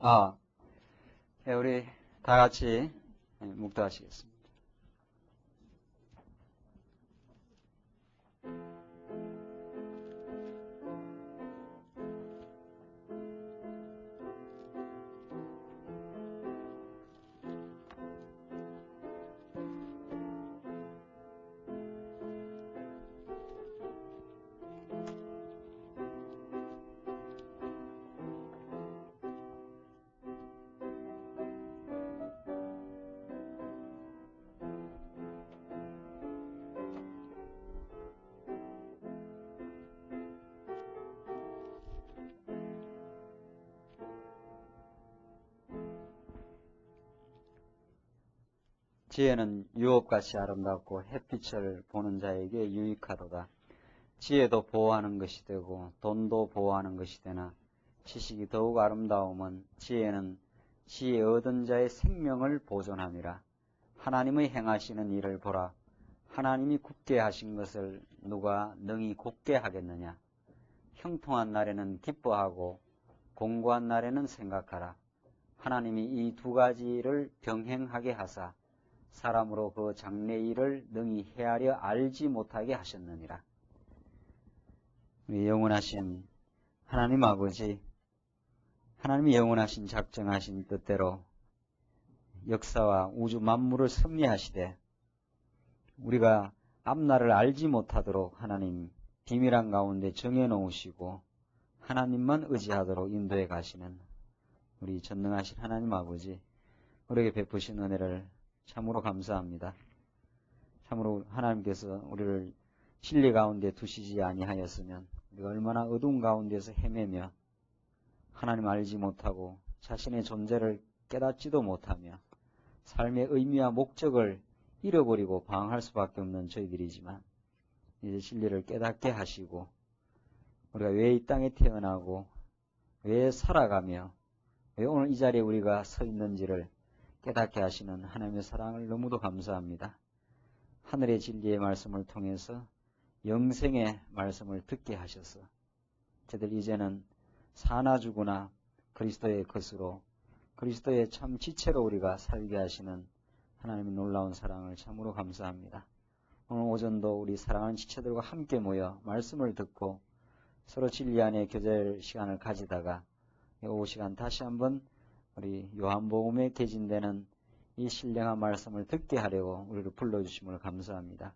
아, 네, 우리 다 같이 묵도하시겠습니다. 지혜는 유업같이 아름답고 햇빛을 보는 자에게 유익하도다. 지혜도 보호하는 것이 되고 돈도 보호하는 것이 되나 지식이 더욱 아름다움은 지혜는 지혜 얻은 자의 생명을 보존함이라. 하나님의 행하시는 일을 보라. 하나님이 굽게 하신 것을 누가 능히 곱게 하겠느냐. 형통한 날에는 기뻐하고 공고한 날에는 생각하라. 하나님이 이 두 가지를 병행하게 하사 사람으로 그 장래 일을 능히 헤아려 알지 못하게 하셨느니라. 우리 영원하신 하나님 아버지, 하나님이 영원하신 작정하신 뜻대로 역사와 우주 만물을 섭리하시되 우리가 앞날을 알지 못하도록 하나님 비밀한 가운데 정해놓으시고 하나님만 의지하도록 인도해 가시는 우리 전능하신 하나님 아버지, 우리에게 베푸신 은혜를 참으로 감사합니다. 참으로 하나님께서 우리를 진리 가운데 두시지 아니하였으면 우리가 얼마나 어두운 가운데서 헤매며 하나님 알지 못하고 자신의 존재를 깨닫지도 못하며 삶의 의미와 목적을 잃어버리고 방황할 수밖에 없는 저희들이지만 이제 진리를 깨닫게 하시고 우리가 왜 이 땅에 태어나고 왜 살아가며 왜 오늘 이 자리에 우리가 서 있는지를 깨닫게 하시는 하나님의 사랑을 너무도 감사합니다. 하늘의 진리의 말씀을 통해서 영생의 말씀을 듣게 하셔서 저들 이제는 사나 죽으나 그리스도의 것으로 그리스도의 참 지체로 우리가 살게 하시는 하나님의 놀라운 사랑을 참으로 감사합니다. 오늘 오전도 우리 사랑하는 지체들과 함께 모여 말씀을 듣고 서로 진리 안에 교제할 시간을 가지다가 오후 시간 다시 한번 우리 요한복음에 개진되는 이 신령한 말씀을 듣게 하려고 우리를 불러주심을 감사합니다.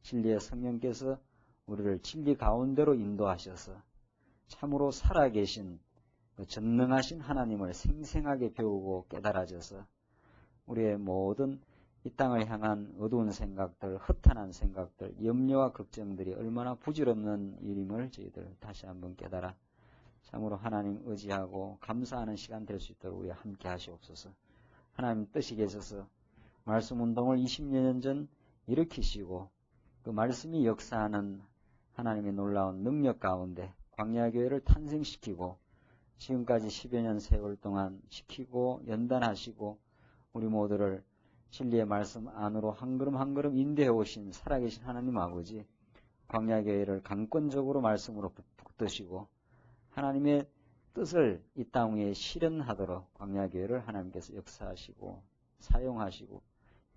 진리의 성령께서 우리를 진리 가운데로 인도하셔서 참으로 살아계신 전능하신 하나님을 생생하게 배우고 깨달아져서 우리의 모든 이 땅을 향한 어두운 생각들, 허탄한 생각들, 염려와 걱정들이 얼마나 부질없는 일임을 저희들 다시 한번 깨달아 참으로 하나님 의지하고 감사하는 시간 될 수 있도록 우리 함께 하시옵소서. 하나님 뜻이 계셔서 말씀 운동을 20여 년 전 일으키시고 그 말씀이 역사하는 하나님의 놀라운 능력 가운데 광야교회를 탄생시키고 지금까지 10여 년 세월 동안 지키고 연단하시고 우리 모두를 진리의 말씀 안으로 한 걸음 한 걸음 인도해 오신 살아계신 하나님 아버지, 광야교회를 강권적으로 말씀으로 붙드시고 하나님의 뜻을 이 땅 위에 실현하도록 광야교회를 하나님께서 역사하시고 사용하시고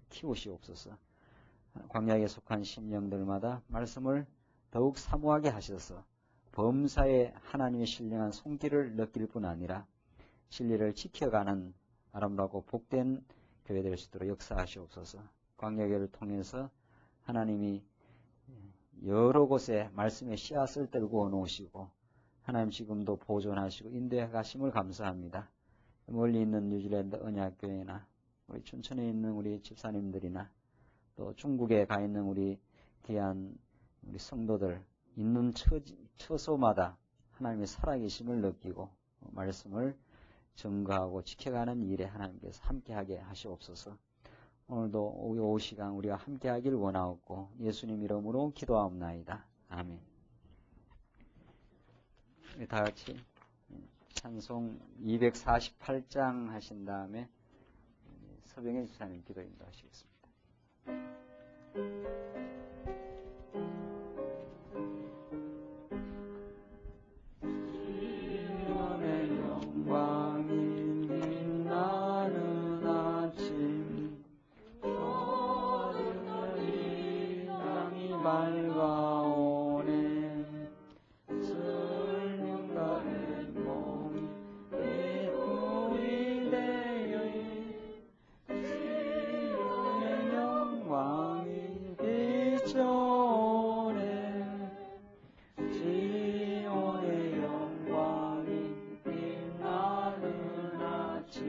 키우시옵소서. 광야에 속한 심령들마다 말씀을 더욱 사모하게 하셔서 범사에 하나님의 신령한 손길을 느낄 뿐 아니라 진리를 지켜가는 아름답고 복된 교회 될 수 있도록 역사하시옵소서. 광야교회를 통해서 하나님이 여러 곳에 말씀의 씨앗을 들고 놓으시고 하나님 지금도 보존하시고 인도해 가심을 감사합니다. 멀리 있는 뉴질랜드 언약교회나 우리 춘천에 있는 우리 집사님들이나 또 중국에 가 있는 우리 귀한 우리 성도들 있는 처소마다 하나님의 살아계심을 느끼고 말씀을 증거하고 지켜가는 일에 하나님께서 함께하게 하시옵소서. 오늘도 오후 시간 우리가 함께하길 원하옵고 예수님 이름으로 기도하옵나이다. 아멘. 다 같이 찬송 248장 하신 다음에 서병혜 집사님 기도 인도하시겠습니다. 시온의 영광 밝아오네. 슬픔가의 몸이 빛불이 되어 지옥의 영광이 비춰오네. 지옥의 영광이 빛나는 아침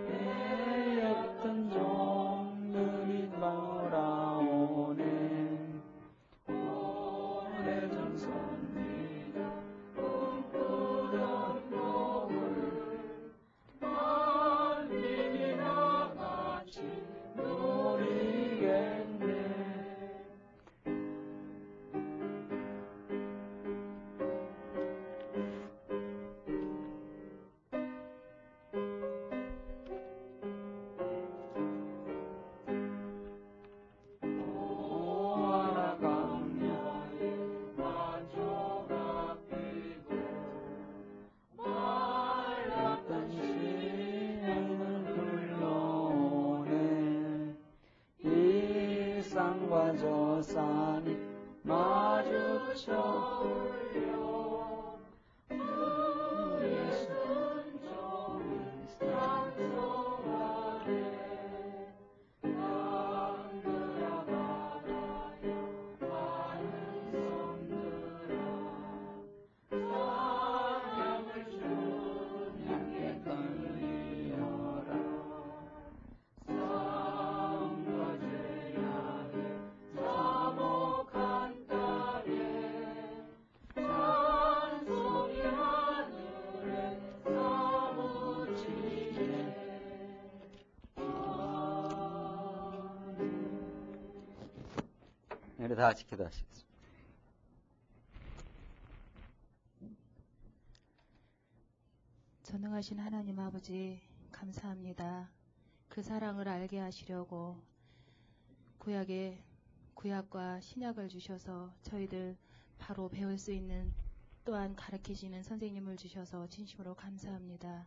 배였던 종들이 돌아오네. 오래전 선비가 꿈꾸던 복을 만민이나 같이 누리겠네. 오하라 강야에 만조가 피고 말랐던 시간을 불러오네. 이 산과 저 산이 마주쳐 올려 우리의 순종이 찬송하네. 땅들아 바다야 많은 섬들아 사랑을 주님께 돌리어라. 삶과 죄악에 사목한 땅에 찬송이 하늘에 사무치네. 우리 다 같이 기도하시겠습니다. 전능하신 하나님 아버지 감사합니다. 그 사랑을 알게 하시려고 구약과 신약을 주셔서 저희들 바로 배울 수 있는 또한 가르치시는 선생님을 주셔서 진심으로 감사합니다.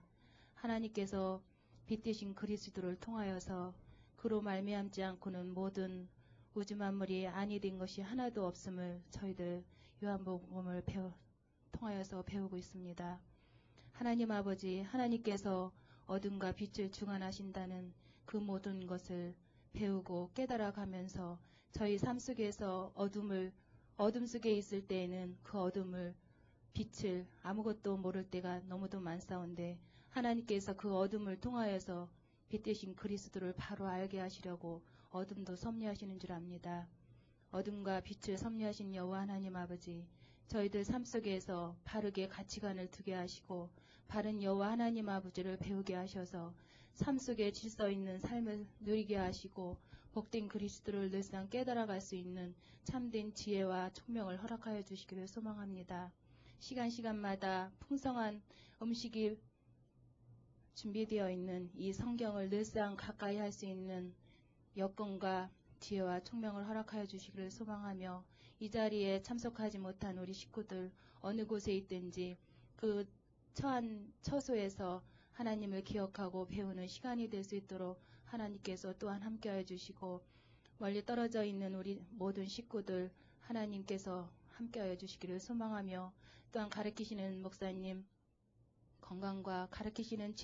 하나님께서 빛 되신 그리스도를 통하여서 그로 말미암지 않고는 모든 우주 만물이 아니 된 것이 하나도 없음을 저희들 요한복음을 통하여서 배우고 있습니다. 하나님 아버지, 하나님께서 어둠과 빛을 중환하신다는 그 모든 것을 배우고 깨달아가면서 저희 삶 속에서 어둠 속에 있을 때에는 그 어둠을 빛을 아무것도 모를 때가 너무도 많사온데 하나님께서 그 어둠을 통하여서 빛 되신 그리스도를 바로 알게 하시려고 어둠도 섭리하시는 줄 압니다. 어둠과 빛을 섭리하신 여호와 하나님 아버지, 저희들 삶 속에서 바르게 가치관을 두게 하시고 바른 여호와 하나님 아버지를 배우게 하셔서 삶 속에 질서 있는 삶을 누리게 하시고 복된 그리스도를 늘상 깨달아갈 수 있는 참된 지혜와 총명을 허락하여 주시기를 소망합니다. 시간마다 풍성한 음식이 준비되어 있는 이 성경을 늘상 가까이 할 수 있는 여건과 지혜와 총명을 허락하여 주시기를 소망하며 이 자리에 참석하지 못한 우리 식구들 어느 곳에 있든지 그 처한 처소에서 하나님을 기억하고 배우는 시간이 될 수 있도록 하나님께서 또한 함께해 주시고 멀리 떨어져 있는 우리 모든 식구들 하나님께서 함께해 주시기를 소망하며 또한 가르치시는 목사님 건강과 가르치시는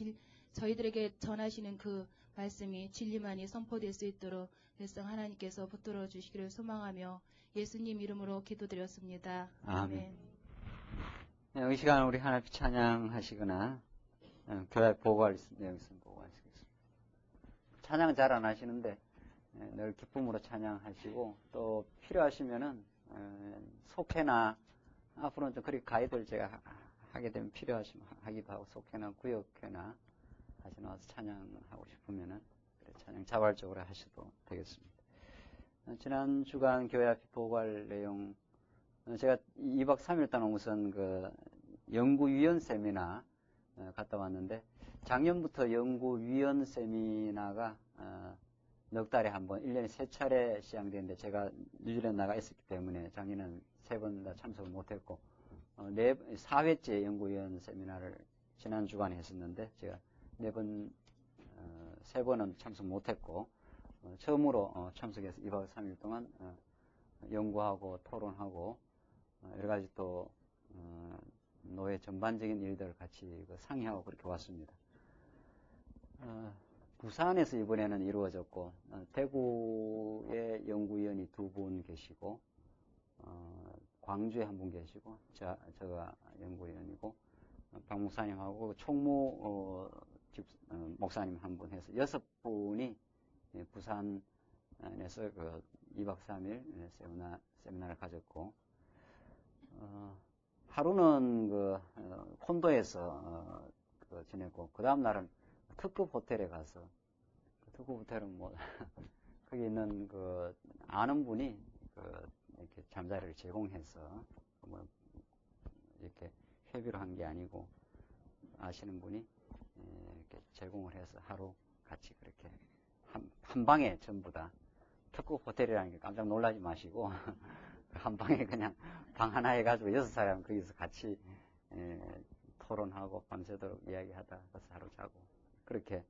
저희들에게 전하시는 그 말씀이 진리만이 선포될 수 있도록 늘상 하나님께서 붙들어 주시기를 소망하며 예수님 이름으로 기도드렸습니다. 아멘. 이 시간 우리 하나님 찬양하시거나 교회 보고할 내용 있으면 보고하시겠습니다. 찬양 잘 안 하시는데 늘 기쁨으로 찬양하시고 또 필요하시면은 속회나 앞으로는 좀 그렇게 가이드를 제가 하게 되면 필요하시면 하기도 하고 속회나 구역회나 다시 나와서 찬양하고 싶으면은 찬양 자발적으로 하셔도 되겠습니다. 지난 주간 교회 앞에 보고할 내용 제가 2박 3일 동안 우선 그 연구위원 세미나 갔다 왔는데 작년부터 연구위원 세미나가 넉 달에 한 번 1년에 3차례 시행되는데 제가 뉴질랜드 나가 있었기 때문에 작년에는 3번 다 참석을 못했고 4회째 연구위원 세미나를 지난 주간에 했었는데 제가 3번은 참석 못했고 처음으로 참석해서 2박 3일 동안 연구하고 토론하고 여러 가지 또 노예 전반적인 일들을 같이 상의하고 그렇게 왔습니다. 부산에서 이번에는 이루어졌고 대구에 연구위원이 2분 계시고 광주에 1분 계시고 제가 연구위원이고 박 목사님하고 총무 목사님 1분 해서 6분이 부산에서 2박 3일 세미나를 가졌고 하루는 콘도에서 지냈고 그 다음 날은 특급 호텔에 가서 특급 호텔은 거기 있는 아는 분이 이렇게 잠자리를 제공해서 이렇게 회비로 한 게 아니고 아시는 분이 이렇게 제공을 해서 하루 같이 그렇게 한 방에 전부 다 특급 호텔이라는 게 깜짝 놀라지 마시고 한 방에 그냥 방 하나 해가지고 6사람 거기서 같이 토론하고 밤새도록 이야기하다 가서 하루 자고 그렇게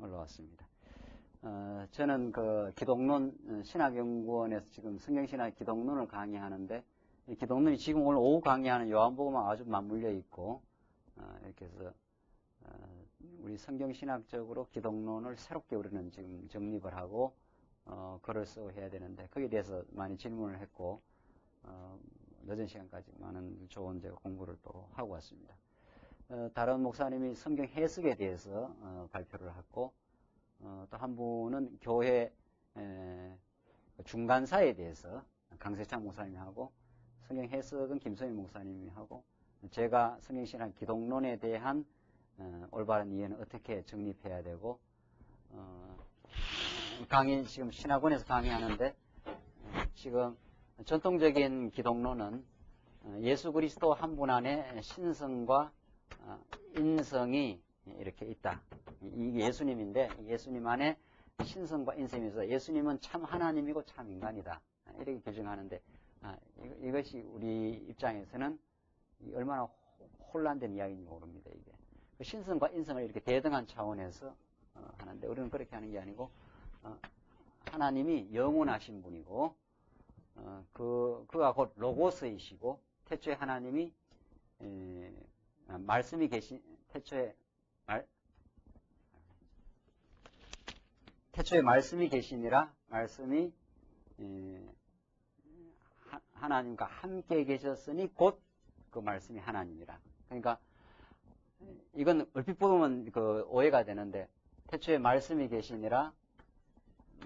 올라왔습니다. 저는 기독론 신학연구원에서 지금 성경신학 기독론을 강의하는데 이 기독론이 지금 오늘 오후 강의하는 요한복음하고 아주 맞물려 있고 이렇게 해서 우리 성경신학적으로 기독론을 새롭게 우리는 지금 정립을 하고 글을 쓰고 해야 되는데 거기에 대해서 많이 질문을 했고 늦은 시간까지 많은 좋은 제가 공부를 또 하고 왔습니다. 다른 목사님이 성경 해석에 대해서 발표를 했고 또 한 분은 교회 중간사에 대해서 강세창 목사님이 하고 성경 해석은 김성희 목사님이 하고 제가 성경신학 기독론에 대한 올바른 이해는 어떻게 정립해야 되고 강의 지금 신학원에서 강의하는데 지금 전통적인 기독론은 예수 그리스도 한 분 안에 신성과 인성이 이렇게 있다. 이게 예수님인데 예수님 안에 신성과 인성이 있어서 예수님은 참 하나님이고 참 인간이다. 이렇게 규정하는데 이것이 우리 입장에서는 얼마나 혼란된 이야기인지 모릅니다. 이게 신성과 인성을 이렇게 대등한 차원에서 하는데 우리는 그렇게 하는 게 아니고 하나님이 영원하신 분이고 그가 곧 로고스이시고 태초에 하나님이 말씀이 계신 태초에 말씀이 계시니라 말씀이 하나님과 함께 계셨으니 곧 그 말씀이 하나님이라. 그러니까 이건 얼핏 보면 오해가 되는데 태초에 말씀이 계시니라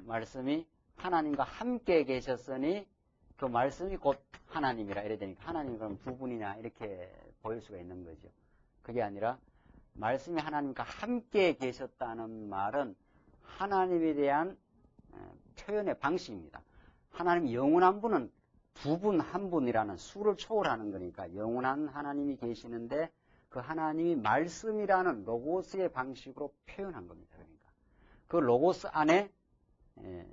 말씀이 하나님과 함께 계셨으니 그 말씀이 곧 하나님이라 이래 되니까 하나님이 그럼 두 분이냐 이렇게 보일 수가 있는 거죠. 그게 아니라 말씀이 하나님과 함께 계셨다는 말은 하나님에 대한 표현의 방식입니다. 하나님이 영원한 분은 두 분, 한 분이라는 수를 초월하는 거니까 영원한 하나님이 계시는데 그 하나님이 말씀이라는 로고스의 방식으로 표현한 겁니다. 그러니까 그 로고스 안에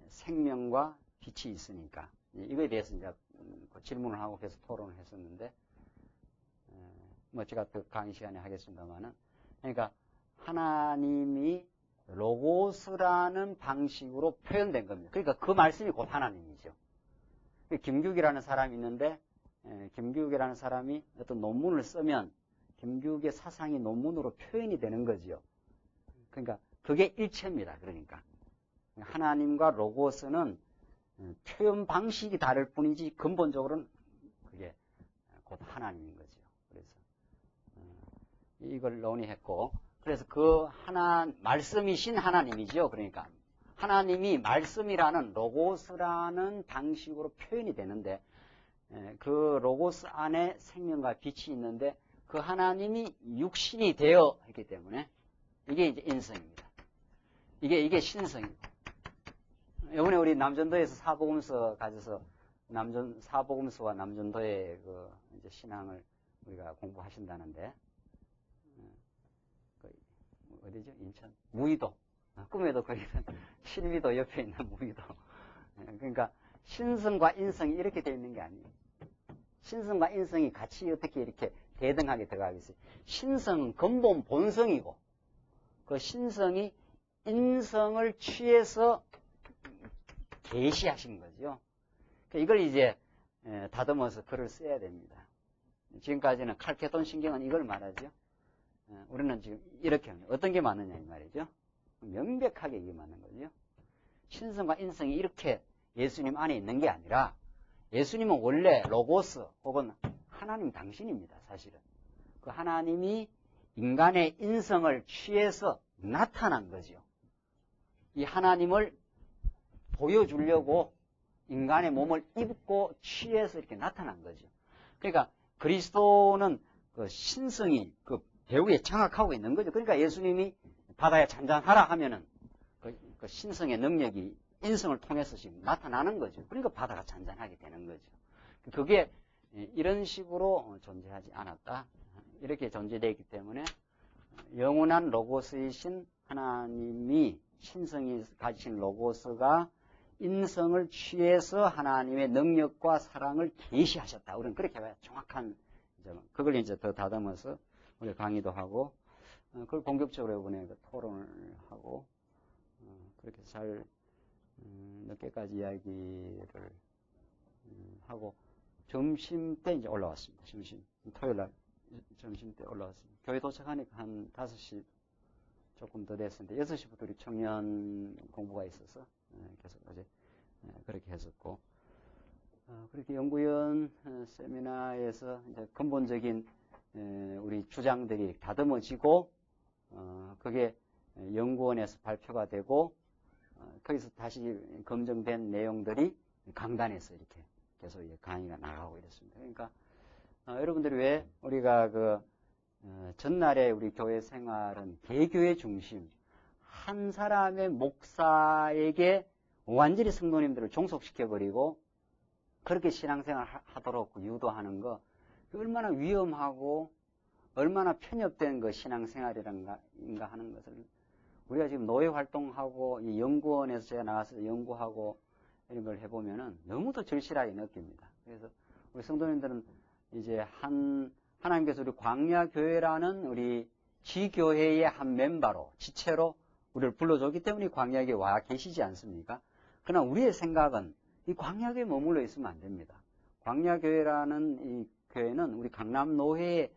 생명과 빛이 있으니까 이거에 대해서 이제 질문을 하고 계속 토론을 했었는데 제가 그 강의 시간에 하겠습니다만은 그러니까 하나님이 로고스라는 방식으로 표현된 겁니다. 그러니까 그 말씀이 곧 하나님이죠. 김규기라는 사람이 있는데 김규기라는 사람이 어떤 논문을 쓰면 김규기의 사상이 논문으로 표현이 되는 거죠. 그러니까 그게 일체입니다. 그러니까 하나님과 로고스는 표현 방식이 다를 뿐이지 근본적으로는 그게 곧 하나님인 거죠. 그래서 이걸 논의했고 그래서 그 말씀이신 하나님이죠. 그러니까 하나님이 말씀이라는 로고스라는 방식으로 표현이 되는데 그 로고스 안에 생명과 빛이 있는데 그 하나님이 육신이 되어 있기 때문에 이게 이제 인성입니다. 이게 신성입니다. 이번에 우리 남전도에서 사복음서 가져서 사복음서와 남전도의 이제 신앙을 우리가 공부하신다는데 어디죠? 인천 무의도 꿈에도 거기는 실미도 옆에 있는 무의도. 그러니까 신성과 인성이 이렇게 되어 있는 게 아니에요. 신성과 인성이 같이 어떻게 이렇게 대등하게 들어가겠어요. 신성은 근본 본성이고 그 신성이 인성을 취해서 계시하신 거죠. 이걸 이제 다듬어서 글을 써야 됩니다. 지금까지는 칼케돈 신경은 이걸 말하죠. 우리는 지금 이렇게 합니다. 어떤 게 맞느냐 이 말이죠. 명백하게 이게 맞는 거죠. 신성과 인성이 이렇게 예수님 안에 있는 게 아니라 예수님은 원래 로고스 혹은 하나님 당신입니다. 사실은. 그 하나님이 인간의 인성을 취해서 나타난 거죠. 이 하나님을 보여주려고 인간의 몸을 입고 취해서 이렇게 나타난 거죠. 그러니까 그리스도는 그 신성이 그 배후에 장악하고 있는 거죠. 그러니까 예수님이 바다에 잔잔하라 하면은 그 신성의 능력이 인성을 통해서 지금 나타나는 거죠. 그러니까 바다가 잔잔하게 되는 거죠. 그게 이런 식으로 존재하지 않았다. 이렇게 존재되어 있기 때문에 영원한 로고스이신 하나님이 신성이 가지신 로고스가 인성을 취해서 하나님의 능력과 사랑을 계시하셨다. 우리는 그렇게 봐야 정확한 점. 그걸 이제 더 다듬어서 우리 강의도 하고 그걸 본격적으로 이번에 토론을 하고 그렇게 잘 늦게까지 이야기를 하고 점심 때 이제 올라왔습니다. 토요일 날 점심 때 올라왔습니다. 교회 도착하니까 한 5시 조금 더 됐었는데 6시부터 우리 청년 공부가 있어서 계속 어제 그렇게 했었고 그렇게 연구원 세미나에서 이제 근본적인 우리 주장들이 다듬어지고 그게 연구원에서 발표가 되고 거기서 다시 검증된 내용들이 강단에서 이렇게 계속 강의가 나가고 이랬습니다. 그러니까 여러분들이 왜 우리가 전날에 우리 교회 생활은 개교의 중심, 한 사람의 목사에게 완전히 성도님들을 종속시켜버리고 그렇게 신앙생활 하도록 유도하는 거 얼마나 위험하고 얼마나 편협된 그 신앙생활이란가 하는 것을 우리가 지금 노예 활동하고 이 연구원에서 제가 나가서 연구하고 이런 걸 해보면은 너무도 절실하게 느낍니다. 그래서 우리 성도님들은 이제 하나님께서 우리 광야교회라는 우리 지교회의 한 멤버로 지체로 우리를 불러줬기 때문에 광야교회에 와 계시지 않습니까? 그러나 우리의 생각은 이 광야교회에 머물러 있으면 안 됩니다. 광야교회라는 이 교회는 우리 강남노회의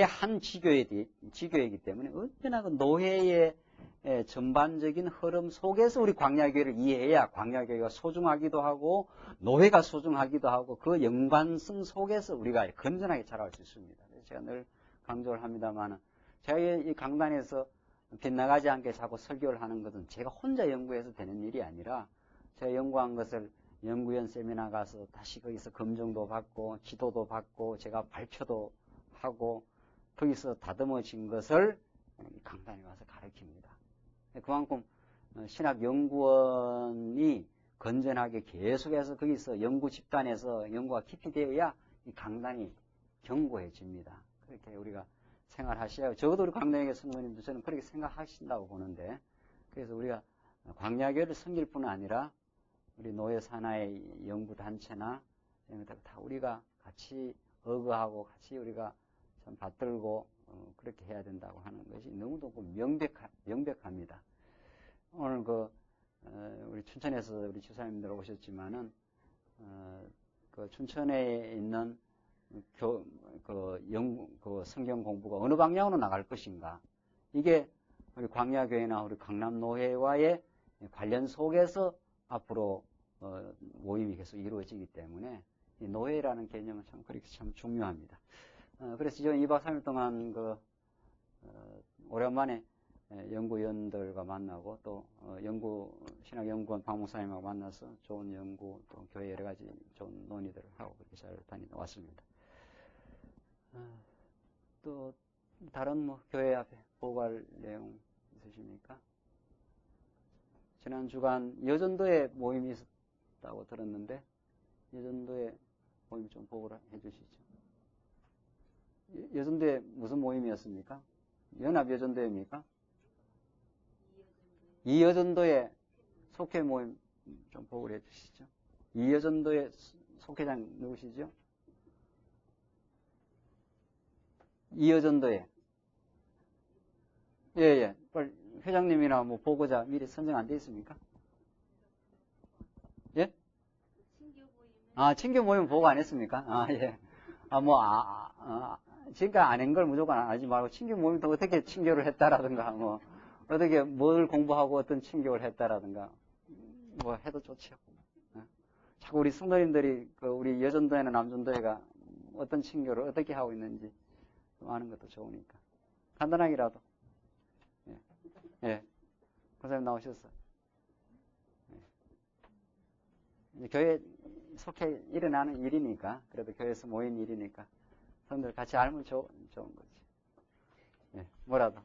한 지교회이기 때문에 언제나 그 노회의 전반적인 흐름 속에서 우리 광야교회를 이해해야 광야교회가 소중하기도 하고 노회가 소중하기도 하고 그 연관성 속에서 우리가 건전하게 자랄 수 있습니다. 제가 늘 강조를 합니다만 제가 이 강단에서 빗나가지 않게 자꾸 설교를 하는 것은 제가 혼자 연구해서 되는 일이 아니라 제가 연구한 것을 연구원 세미나 가서 다시 거기서 검증도 받고 지도도 받고 제가 발표도 하고 거기서 다듬어진 것을 강단에 와서 가르칩니다. 그만큼 신학연구원이 건전하게 계속해서 거기서 연구 집단에서 연구가 깊이 되어야 이 강단이 견고해집니다. 그렇게 우리가 생활하셔야 적어도 우리 강단의 성도님도 저는 그렇게 생각하신다고 보는데 그래서 우리가 광야교회를 섬길 뿐 아니라 우리 노예 산하의 연구단체나 다 우리가 같이 어거하고 같이 우리가 참 받들고 그렇게 해야 된다고 하는 것이 너무도 명백합니다. 오늘 우리 춘천에서 우리 지사님들 오셨지만은 그 춘천에 있는 성경 공부가 어느 방향으로 나갈 것인가 이게 우리 광야교회나 우리 강남노회와의 관련 속에서 앞으로 모임이 계속 이루어지기 때문에 이 노회라는 개념은 참 그렇게 참 중요합니다. 그래서 저는 2박 3일 동안 오랜만에 연구위원들과 만나고 또 신학연구원 박목사님하고 만나서 좋은 연구 또 교회 여러 가지 좋은 논의들을 하고 그렇게 잘 다녀왔습니다. 또 다른 교회 앞에 보고할 내용 있으십니까? 지난 주간 여전도에 모임이 있었다고 들었는데 여전도에 모임 좀 보고를 해주시죠. 여전도에 무슨 모임이었습니까? 연합여전도입니까? 이여전도에 속회 모임 좀 보고를 해주시죠. 이여전도의 속회장 누구시죠? 이여전도에 예. 회장님이나 뭐 보고자 미리 선정 안 돼 있습니까? 예? 친교부의 아, 친교 모임 보고 안 했습니까? 아, 예. 지금까지 아는 걸 무조건 하지 말고, 친교 모임도 어떻게 친교를 했다라든가, 어떻게 뭘 공부하고 어떤 친교를 했다라든가, 해도 좋죠. 자꾸 우리 성도님들이, 우리 여전도회나 남전도회가 어떤 친교를 어떻게 하고 있는지 좀 아는 것도 좋으니까. 간단하게라도. 예. 예. 권사님 나오셨어. 예. 교회 속해 일어나는 일이니까, 그래도 교회에서 모인 일이니까, 성도들 같이 알면 좋은 거지. 예. 뭐라도.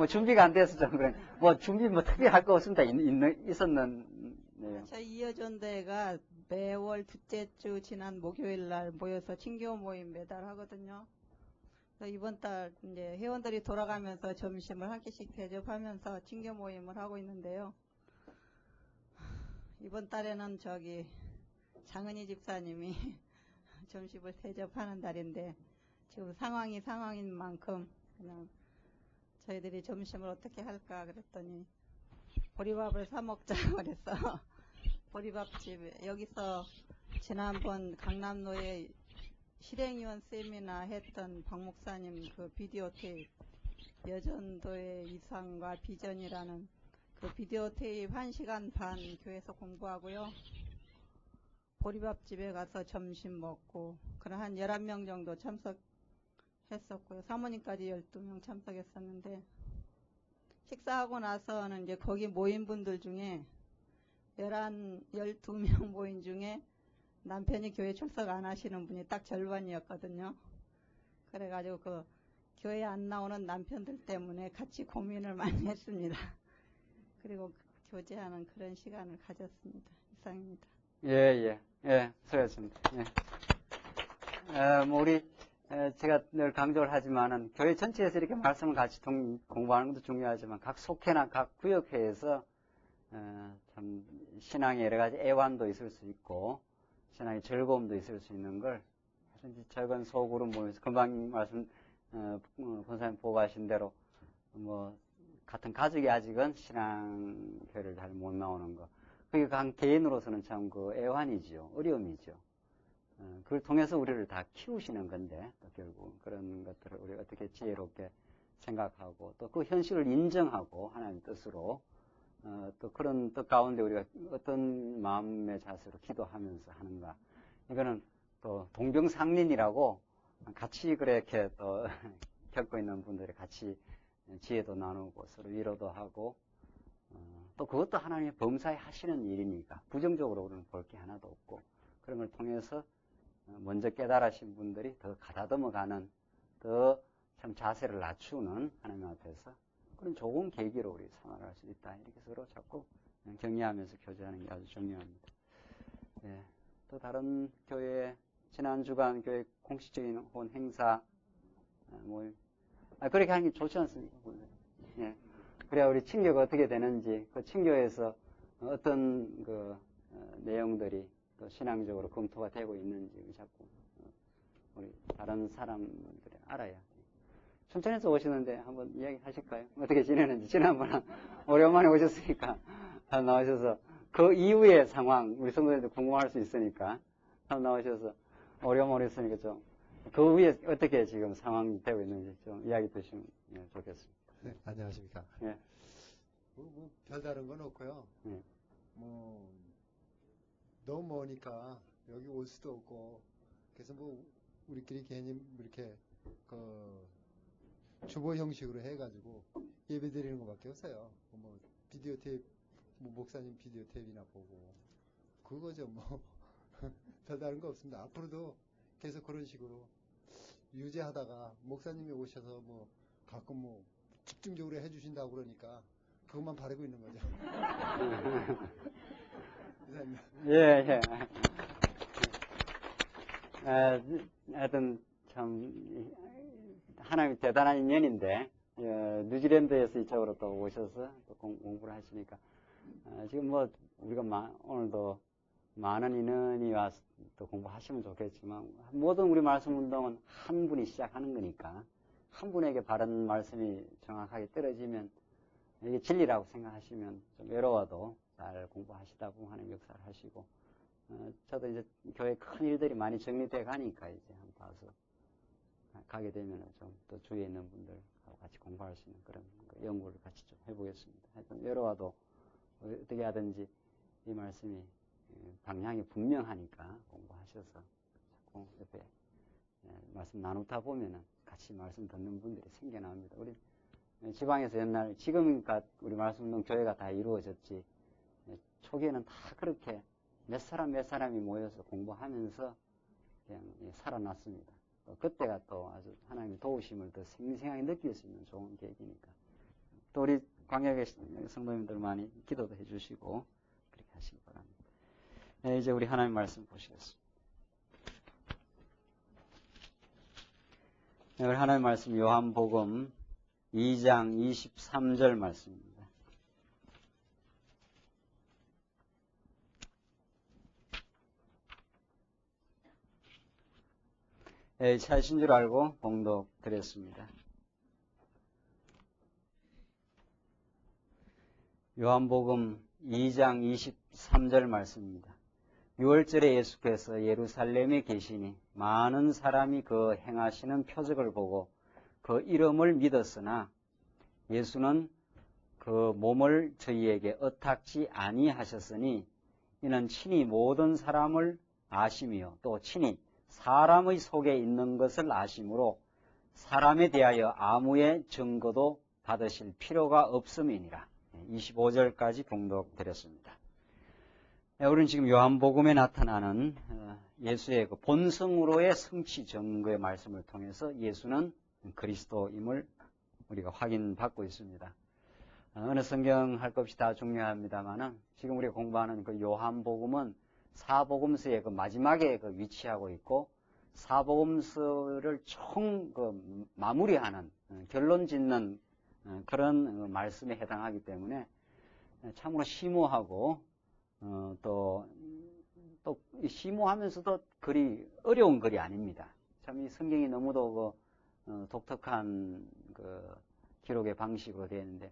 준비가 안 돼서 좀 그래. 준비 특별히 할 거 없습니다. 있었는, 네. 저희 이여전대가 매월 둘째 주 지난 목요일 날 모여서 친교 모임 매달 하거든요. 그래서 이번 달 이제 회원들이 돌아가면서 점심을 한 끼씩 대접하면서 친교 모임을 하고 있는데요. 이번 달에는 장은희 집사님이 점심을 대접하는 달인데 지금 상황인 만큼 그냥 저희들이 점심을 어떻게 할까 그랬더니 보리밥을 사 먹자 그래서 보리밥집에 여기서 지난번 강남로에 실행위원 세미나 했던 박 목사님 그 비디오 테이프 여전도의 이상과 비전이라는 그 비디오 테이프 1시간 반 교회에서 공부하고요. 보리밥집에 가서 점심 먹고 그런 한 11명 정도 참석했었고요. 사모님까지 12명 참석했었는데 식사하고 나서는 이제 거기 모인 분들 중에 12명 모인 중에 남편이 교회 출석 안 하시는 분이 딱 절반이었거든요. 그래가지고 그 교회 안 나오는 남편들 때문에 같이 고민을 많이 했습니다. 그리고 교제하는 그런 시간을 가졌습니다. 이상입니다. 예, 수고하셨습니다. 제가 늘 강조를 하지만은, 교회 전체에서 이렇게 말씀을 같이 공부하는 것도 중요하지만, 각 속회나 각 구역회에서, 참, 신앙의 여러 가지 애환도 있을 수 있고, 신앙의 즐거움도 있을 수 있는 걸, 적은 소그룹 모임에서, 금방 권사님 보고하신 대로, 같은 가족이 아직은 신앙교회를 잘 못 나오는 거. 그게 각 개인으로서는 참 애환이죠. 어려움이죠. 그걸 통해서 우리를 다 키우시는 건데, 또 결국 그런 것들을 우리가 어떻게 지혜롭게 생각하고, 또 그 현실을 인정하고, 하나님 뜻으로, 또 그런 뜻 가운데 우리가 어떤 마음의 자세로 기도하면서 하는가. 이거는 또 동병상련이라고 같이 그렇게 또 겪고 있는 분들이 같이 지혜도 나누고 서로 위로도 하고, 또 그것도 하나님의 범사에 하시는 일이니까 부정적으로 우리는 볼 게 하나도 없고, 그런 걸 통해서 먼저 깨달으신 분들이 더 가다듬어가는, 더 참 자세를 낮추는 하나님 앞에서 그런 좋은 계기로 우리 생활할 수 있다. 이렇게 서로 자꾸 격려하면서 교제하는 게 아주 중요합니다. 예. 또 다른 교회, 지난 주간 교회 공식적인 혹은 행사, 그렇게 하는 게 좋지 않습니까? 예. 그래야 우리 친교가 어떻게 되는지, 그 친교에서 어떤 내용들이 또 신앙적으로 검토가 되고 있는지 자꾸 우리 다른 사람들이 알아야. 춘천에서 오시는데 한번 이야기 하실까요? 어떻게 지내는지. 지난번에 오랜만에 오셨으니까 한번 나오셔서 그 이후의 상황, 우리 성도들도 궁금할 수 있으니까 한번 나오셔서 오랜만에 오셨으니까 좀 그 위에 어떻게 지금 상황이 되고 있는지 좀 이야기 드시면 좋겠습니다. 네, 안녕하십니까. 예. 별다른 건 없고요. 너무 머니까 여기 올 수도 없고, 그래서 우리끼리 괜히 이렇게 주보 형식으로 해가지고 예배 드리는 것밖에 없어요. 비디오 테이프, 목사님 비디오 테이프나 보고 그거죠. 별다른 거 없습니다. 앞으로도 계속 그런 식으로 유지하다가 목사님이 오셔서 가끔 집중적으로 해주신다고 그러니까 그것만 바라고 있는 거죠. 감사합니다. 예. 하여튼 참 하나님이 대단한 인연인데, 뉴질랜드에서 이쪽으로 또 오셔서 또 공부를 하시니까, 지금 우리가 오늘도 많은 인원이 와서 또 공부하시면 좋겠지만, 모든 우리 말씀 운동은 한 분이 시작하는 거니까, 한 분에게 바른 말씀이 정확하게 떨어지면, 이게 진리라고 생각하시면 좀 외로워도 잘 공부하시다 보면 하나님 역사를 하시고, 저도 이제 교회 큰 일들이 많이 정리돼 가니까 이제 한 봐서 가게 되면 좀 또 주위에 있는 분들하고 같이 공부할 수 있는 그런 연구를 같이 좀 해보겠습니다. 하여튼 여러와도 어떻게 하든지 이 말씀이 방향이 분명하니까 공부하셔서 자꾸 옆에 말씀 나누다 보면은 같이 말씀 듣는 분들이 생겨납니다. 우리 지방에서 옛날 지금이니까 우리 말씀 교회가 다 이루어졌지 초기에는 다 그렇게 몇 사람이 모여서 공부하면서 그냥 살아났습니다. 그때가 또 아주 하나님의 도우심을 더 생생하게 느낄 수 있는 좋은 계기니까. 또 우리 광역의 성도님들 많이 기도도 해주시고 그렇게 하시기 바랍니다. 네, 이제 우리 하나님 말씀 보시겠습니다. 네, 우리 하나님 말씀 요한복음 2장 23절 말씀입니다. 찾으신 줄 알고 봉독 드렸습니다. 요한복음 2장 23절 말씀입니다. 6월절에 예수께서 예루살렘에 계시니 많은 사람이 그 행하시는 표적을 보고 그 이름을 믿었으나 예수는 그 몸을 저희에게 의탁지 아니하셨으니 이는 친히 모든 사람을 아심이요 또 친히 사람의 속에 있는 것을 아심으로 사람에 대하여 아무의 증거도 받으실 필요가 없음이니라. 25절까지 봉독드렸습니다. 우리는 지금 요한복음에 나타나는 예수의 그 본성으로의 성취 증거의 말씀을 통해서 예수는 그리스도임을 우리가 확인받고 있습니다. 어느 성경 할 것 없이 다 중요합니다만은 지금 우리가 공부하는 그 요한복음은 사복음서의 그 마지막에 그 위치하고 있고 사복음서를 총 그 마무리하는 결론 짓는 그런 말씀에 해당하기 때문에 참으로 심오하고 또 심오하면서도 글이 어려운 글이 아닙니다. 참 이 성경이 너무도 그 독특한 그 기록의 방식으로 되어 있는데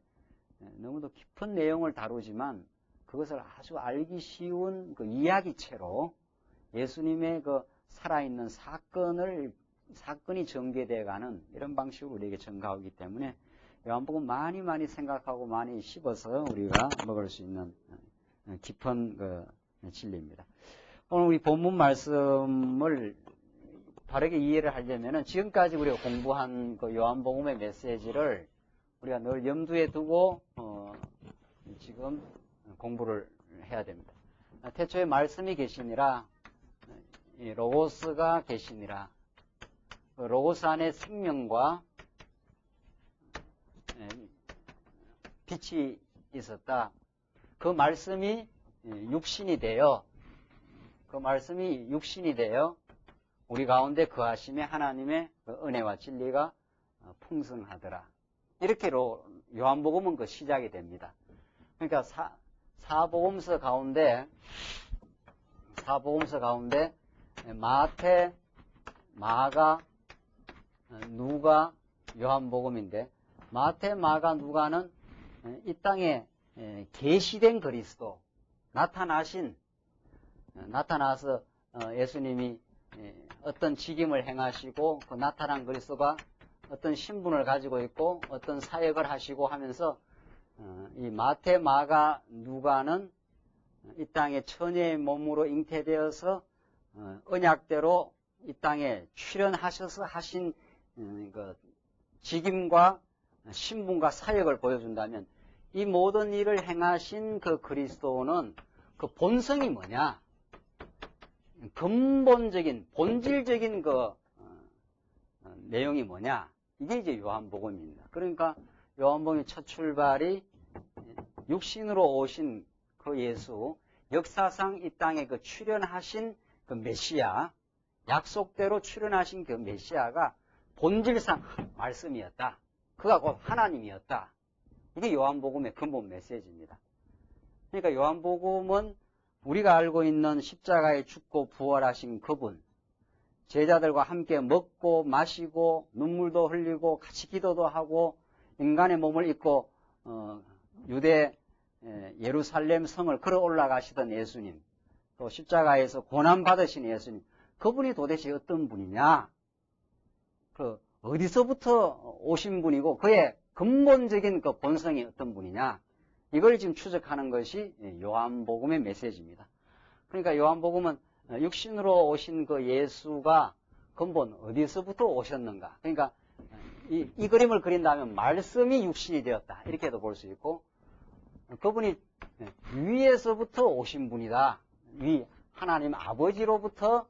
너무도 깊은 내용을 다루지만 그것을 아주 알기 쉬운 그 이야기체로 예수님의 그 살아있는 사건이 전개되어가는 이런 방식으로 우리에게 전가하기 때문에 요한복음 많이 생각하고 많이 씹어서 우리가 먹을 수 있는 깊은 그 진리입니다. 오늘 우리 본문 말씀을 바르게 이해를 하려면은 지금까지 우리가 공부한 그 요한복음의 메시지를 우리가 늘 염두에 두고 지금 공부를 해야 됩니다. 태초에 말씀이 계시니라 로고스가 계시니라 로고스 안에 생명과 빛이 있었다. 그 말씀이 육신이 되어 우리 가운데 거하심에 하나님의 그 은혜와 진리가 풍성하더라. 이렇게로 요한복음은 그 시작이 됩니다. 그러니까 사복음서 가운데 마태, 마가, 누가, 요한복음인데 마태, 마가, 누가는 이 땅에 계시된 그리스도 나타나서 예수님이 어떤 직임을 행하시고 그 나타난 그리스도가 어떤 신분을 가지고 있고 어떤 사역을 하시고 하면서 이 마태, 마가, 누가는 이 땅에 처녀의 몸으로 잉태되어서 언약대로 이 땅에 출현하셔서 하신 그 직임과 신분과 사역을 보여준다면 이 모든 일을 행하신 그 그리스도는 그 본성이 뭐냐? 근본적인, 본질적인 그 내용이 뭐냐? 이게 이제 요한복음입니다. 그러니까 요한복음의 첫 출발이 육신으로 오신 그 예수, 역사상 이 땅에 그 출현하신 그 메시아, 약속대로 출현하신 그 메시아가 본질상 말씀이었다. 그가 곧 하나님이었다. 이게 요한복음의 근본 메시지입니다. 그러니까 요한복음은 우리가 알고 있는 십자가에 죽고 부활하신 그분, 제자들과 함께 먹고 마시고 눈물도 흘리고 같이 기도도 하고 인간의 몸을 입고 유대 예루살렘 성을 걸어 올라가시던 예수님, 또 십자가에서 고난받으신 예수님, 그분이 도대체 어떤 분이냐? 어디서부터 오신 분이고 그의 근본적인 그 본성이 어떤 분이냐? 이걸 지금 추적하는 것이 요한복음의 메시지입니다. 그러니까 요한복음은 육신으로 오신 그 예수가 근본 어디서부터 오셨는가? 그러니까 이 그림을 그린다면 말씀이 육신이 되었다. 이렇게도 볼 수 있고, 그분이 위에서부터 오신 분이다. 하나님 아버지로부터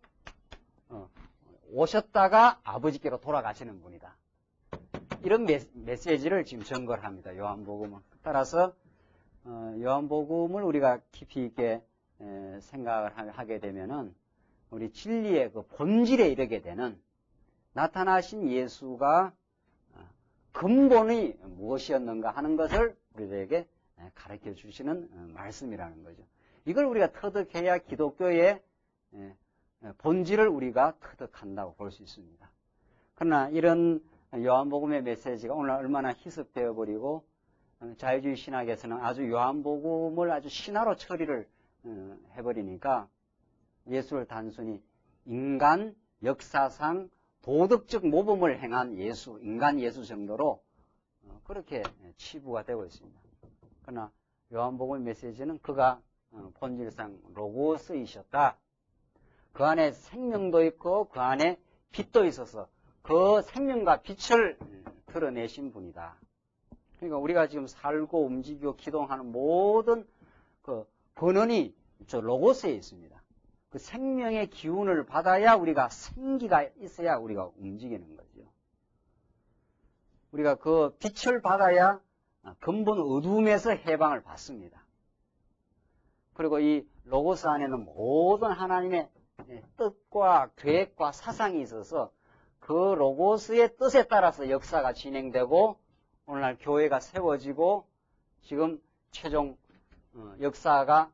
오셨다가 아버지께로 돌아가시는 분이다. 이런 메시지를 지금 전거를 합니다. 요한복음은. 따라서 요한복음을 우리가 깊이 있게 생각을 하게 되면은 우리 진리의 그 본질에 이르게 되는 나타나신 예수가 근본이 무엇이었는가 하는 것을 우리들에게 가르쳐 주시는 말씀이라는 거죠. 이걸 우리가 터득해야 기독교의 본질을 우리가 터득한다고 볼 수 있습니다. 그러나 이런 요한복음의 메시지가 오늘 얼마나 희석되어 버리고 자유주의 신학에서는 아주 요한복음을 아주 신화로 처리를 해버리니까 예수를 단순히 인간 역사상 도덕적 모범을 행한 예수, 인간 예수 정도로 그렇게 치부가 되고 있습니다. 그러나 요한복음의 메시지는 그가 본질상 로고스이셨다. 그 안에 생명도 있고 그 안에 빛도 있어서 그 생명과 빛을 드러내신 분이다. 그러니까 우리가 지금 살고 움직이고 기동하는 모든 그 근원이 저 로고스에 있습니다. 그 생명의 기운을 받아야 우리가 생기가 있어야 우리가 움직이는 거죠. 우리가 그 빛을 받아야 근본 어두움에서 해방을 받습니다. 그리고 이 로고스 안에는 모든 하나님의 뜻과 계획과 사상이 있어서 그 로고스의 뜻에 따라서 역사가 진행되고 오늘날 교회가 세워지고 지금 최종 역사가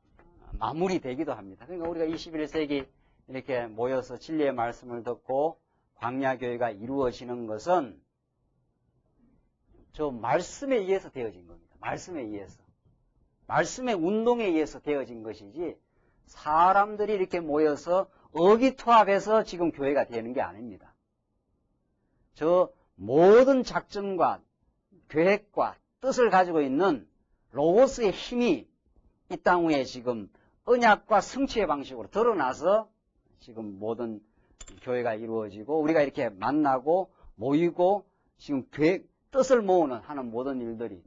마무리되기도 합니다. 그러니까 우리가 21세기 이렇게 모여서 진리의 말씀을 듣고 광야교회가 이루어지는 것은 저 말씀에 의해서 되어진 겁니다. 말씀에 의해서. 말씀의 운동에 의해서 되어진 것이지 사람들이 이렇게 모여서 의기투합해서 지금 교회가 되는 게 아닙니다. 저 모든 작전과 계획과 뜻을 가지고 있는 로고스의 힘이 이 땅 위에 지금 언약과 성취의 방식으로 드러나서 지금 모든 교회가 이루어지고 우리가 이렇게 만나고 모이고 지금 뜻을 모으는 하는 모든 일들이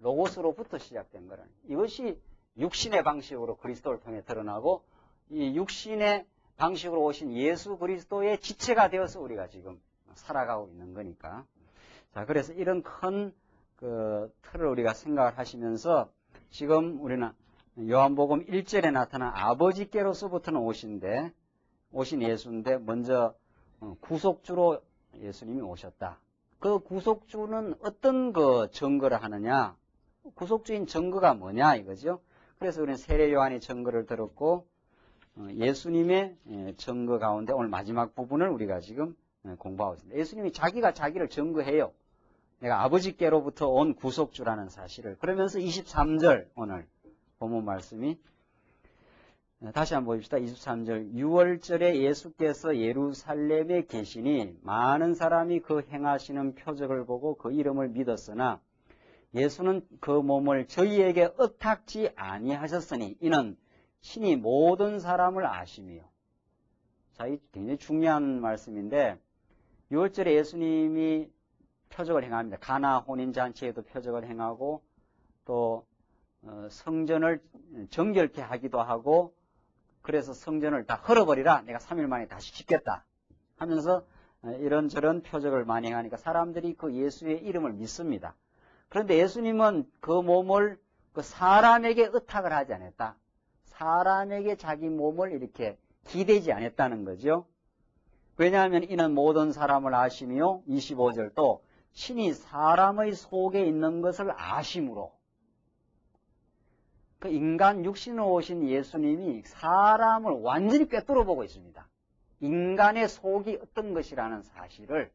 로고스로부터 시작된 거라는 이것이 육신의 방식으로 그리스도를 통해 드러나고 이 육신의 방식으로 오신 예수 그리스도의 지체가 되어서 우리가 지금 살아가고 있는 거니까. 자, 그래서 이런 큰 그 틀을 우리가 생각을 하시면서 지금 우리는 요한복음 1절에 나타난 아버지께로서부터는 오신 예수인데 먼저 구속주로 예수님이 오셨다. 그 구속주는 어떤 그 증거를 하느냐? 구속주인 증거가 뭐냐 이거죠. 그래서 우리는 세례 요한의 증거를 들었고 예수님의 증거 가운데 오늘 마지막 부분을 우리가 지금 공부하고 있습니다. 예수님이 자기가 자기를 증거해요. 내가 아버지께로부터 온 구속주라는 사실을. 그러면서 23절 오늘 본문 말씀이 다시 한번 봅시다. 23절 6월절에 예수께서 예루살렘에 계시니 많은 사람이 그 행하시는 표적을 보고 그 이름을 믿었으나 예수는 그 몸을 저희에게 의탁지 아니하셨으니 이는 신이 모든 사람을 아심이요. 자, 이 굉장히 중요한 말씀인데 6월절에 예수님이 표적을 행합니다. 가나 혼인잔치에도 표적을 행하고 또 성전을 정결케 하기도 하고 그래서 성전을 다 헐어버리라 내가 3일 만에 다시 짓겠다 하면서 이런저런 표적을 많이 행하니까 사람들이 그 예수의 이름을 믿습니다. 그런데 예수님은 그 몸을 그 사람에게 의탁을 하지 않았다. 사람에게 자기 몸을 이렇게 기대지 않았다는 거죠. 왜냐하면 이는 모든 사람을 아심이요. 25절 또 신이 사람의 속에 있는 것을 아심으로 그 인간 육신으로 오신 예수님이 사람을 완전히 꿰뚫어 보고 있습니다. 인간의 속이 어떤 것이라는 사실을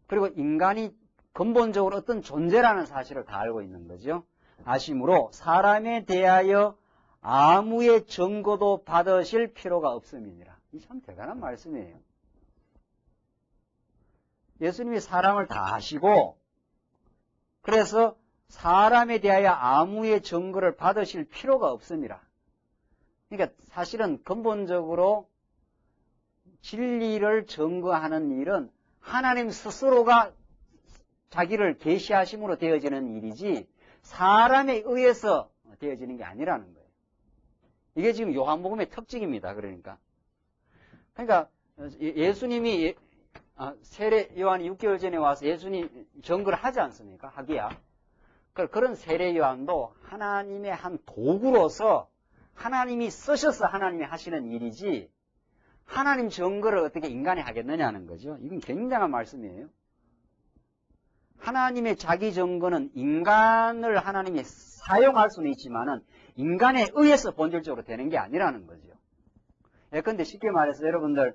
그리고 인간이 근본적으로 어떤 존재라는 사실을 다 알고 있는 거죠. 아심으로 사람에 대하여 아무의 증거도 받으실 필요가 없음이니라. 이 참 대단한 말씀이에요. 예수님이 사람을 다 아시고 그래서 사람에 대하여 아무의 증거를 받으실 필요가 없습니다. 그러니까 사실은 근본적으로 진리를 증거하는 일은 하나님 스스로가 자기를 계시하심으로 되어지는 일이지 사람에 의해서 되어지는 게 아니라는 거예요. 이게 지금 요한복음의 특징입니다. 그러니까 예수님이 세례 요한이 6개월 전에 와서 예수님 증거를 하지 않습니까? 하기야. 그런 세례 요한도 하나님의 한 도구로서 하나님이 쓰셔서 하나님이 하시는 일이지 하나님 증거를 어떻게 인간이 하겠느냐는 거죠. 이건 굉장한 말씀이에요. 하나님의 자기 증거는 인간을 하나님이 사용할 수는 있지만은 인간에 의해서 본질적으로 되는 게 아니라는 거죠. 예컨대 쉽게 말해서 여러분들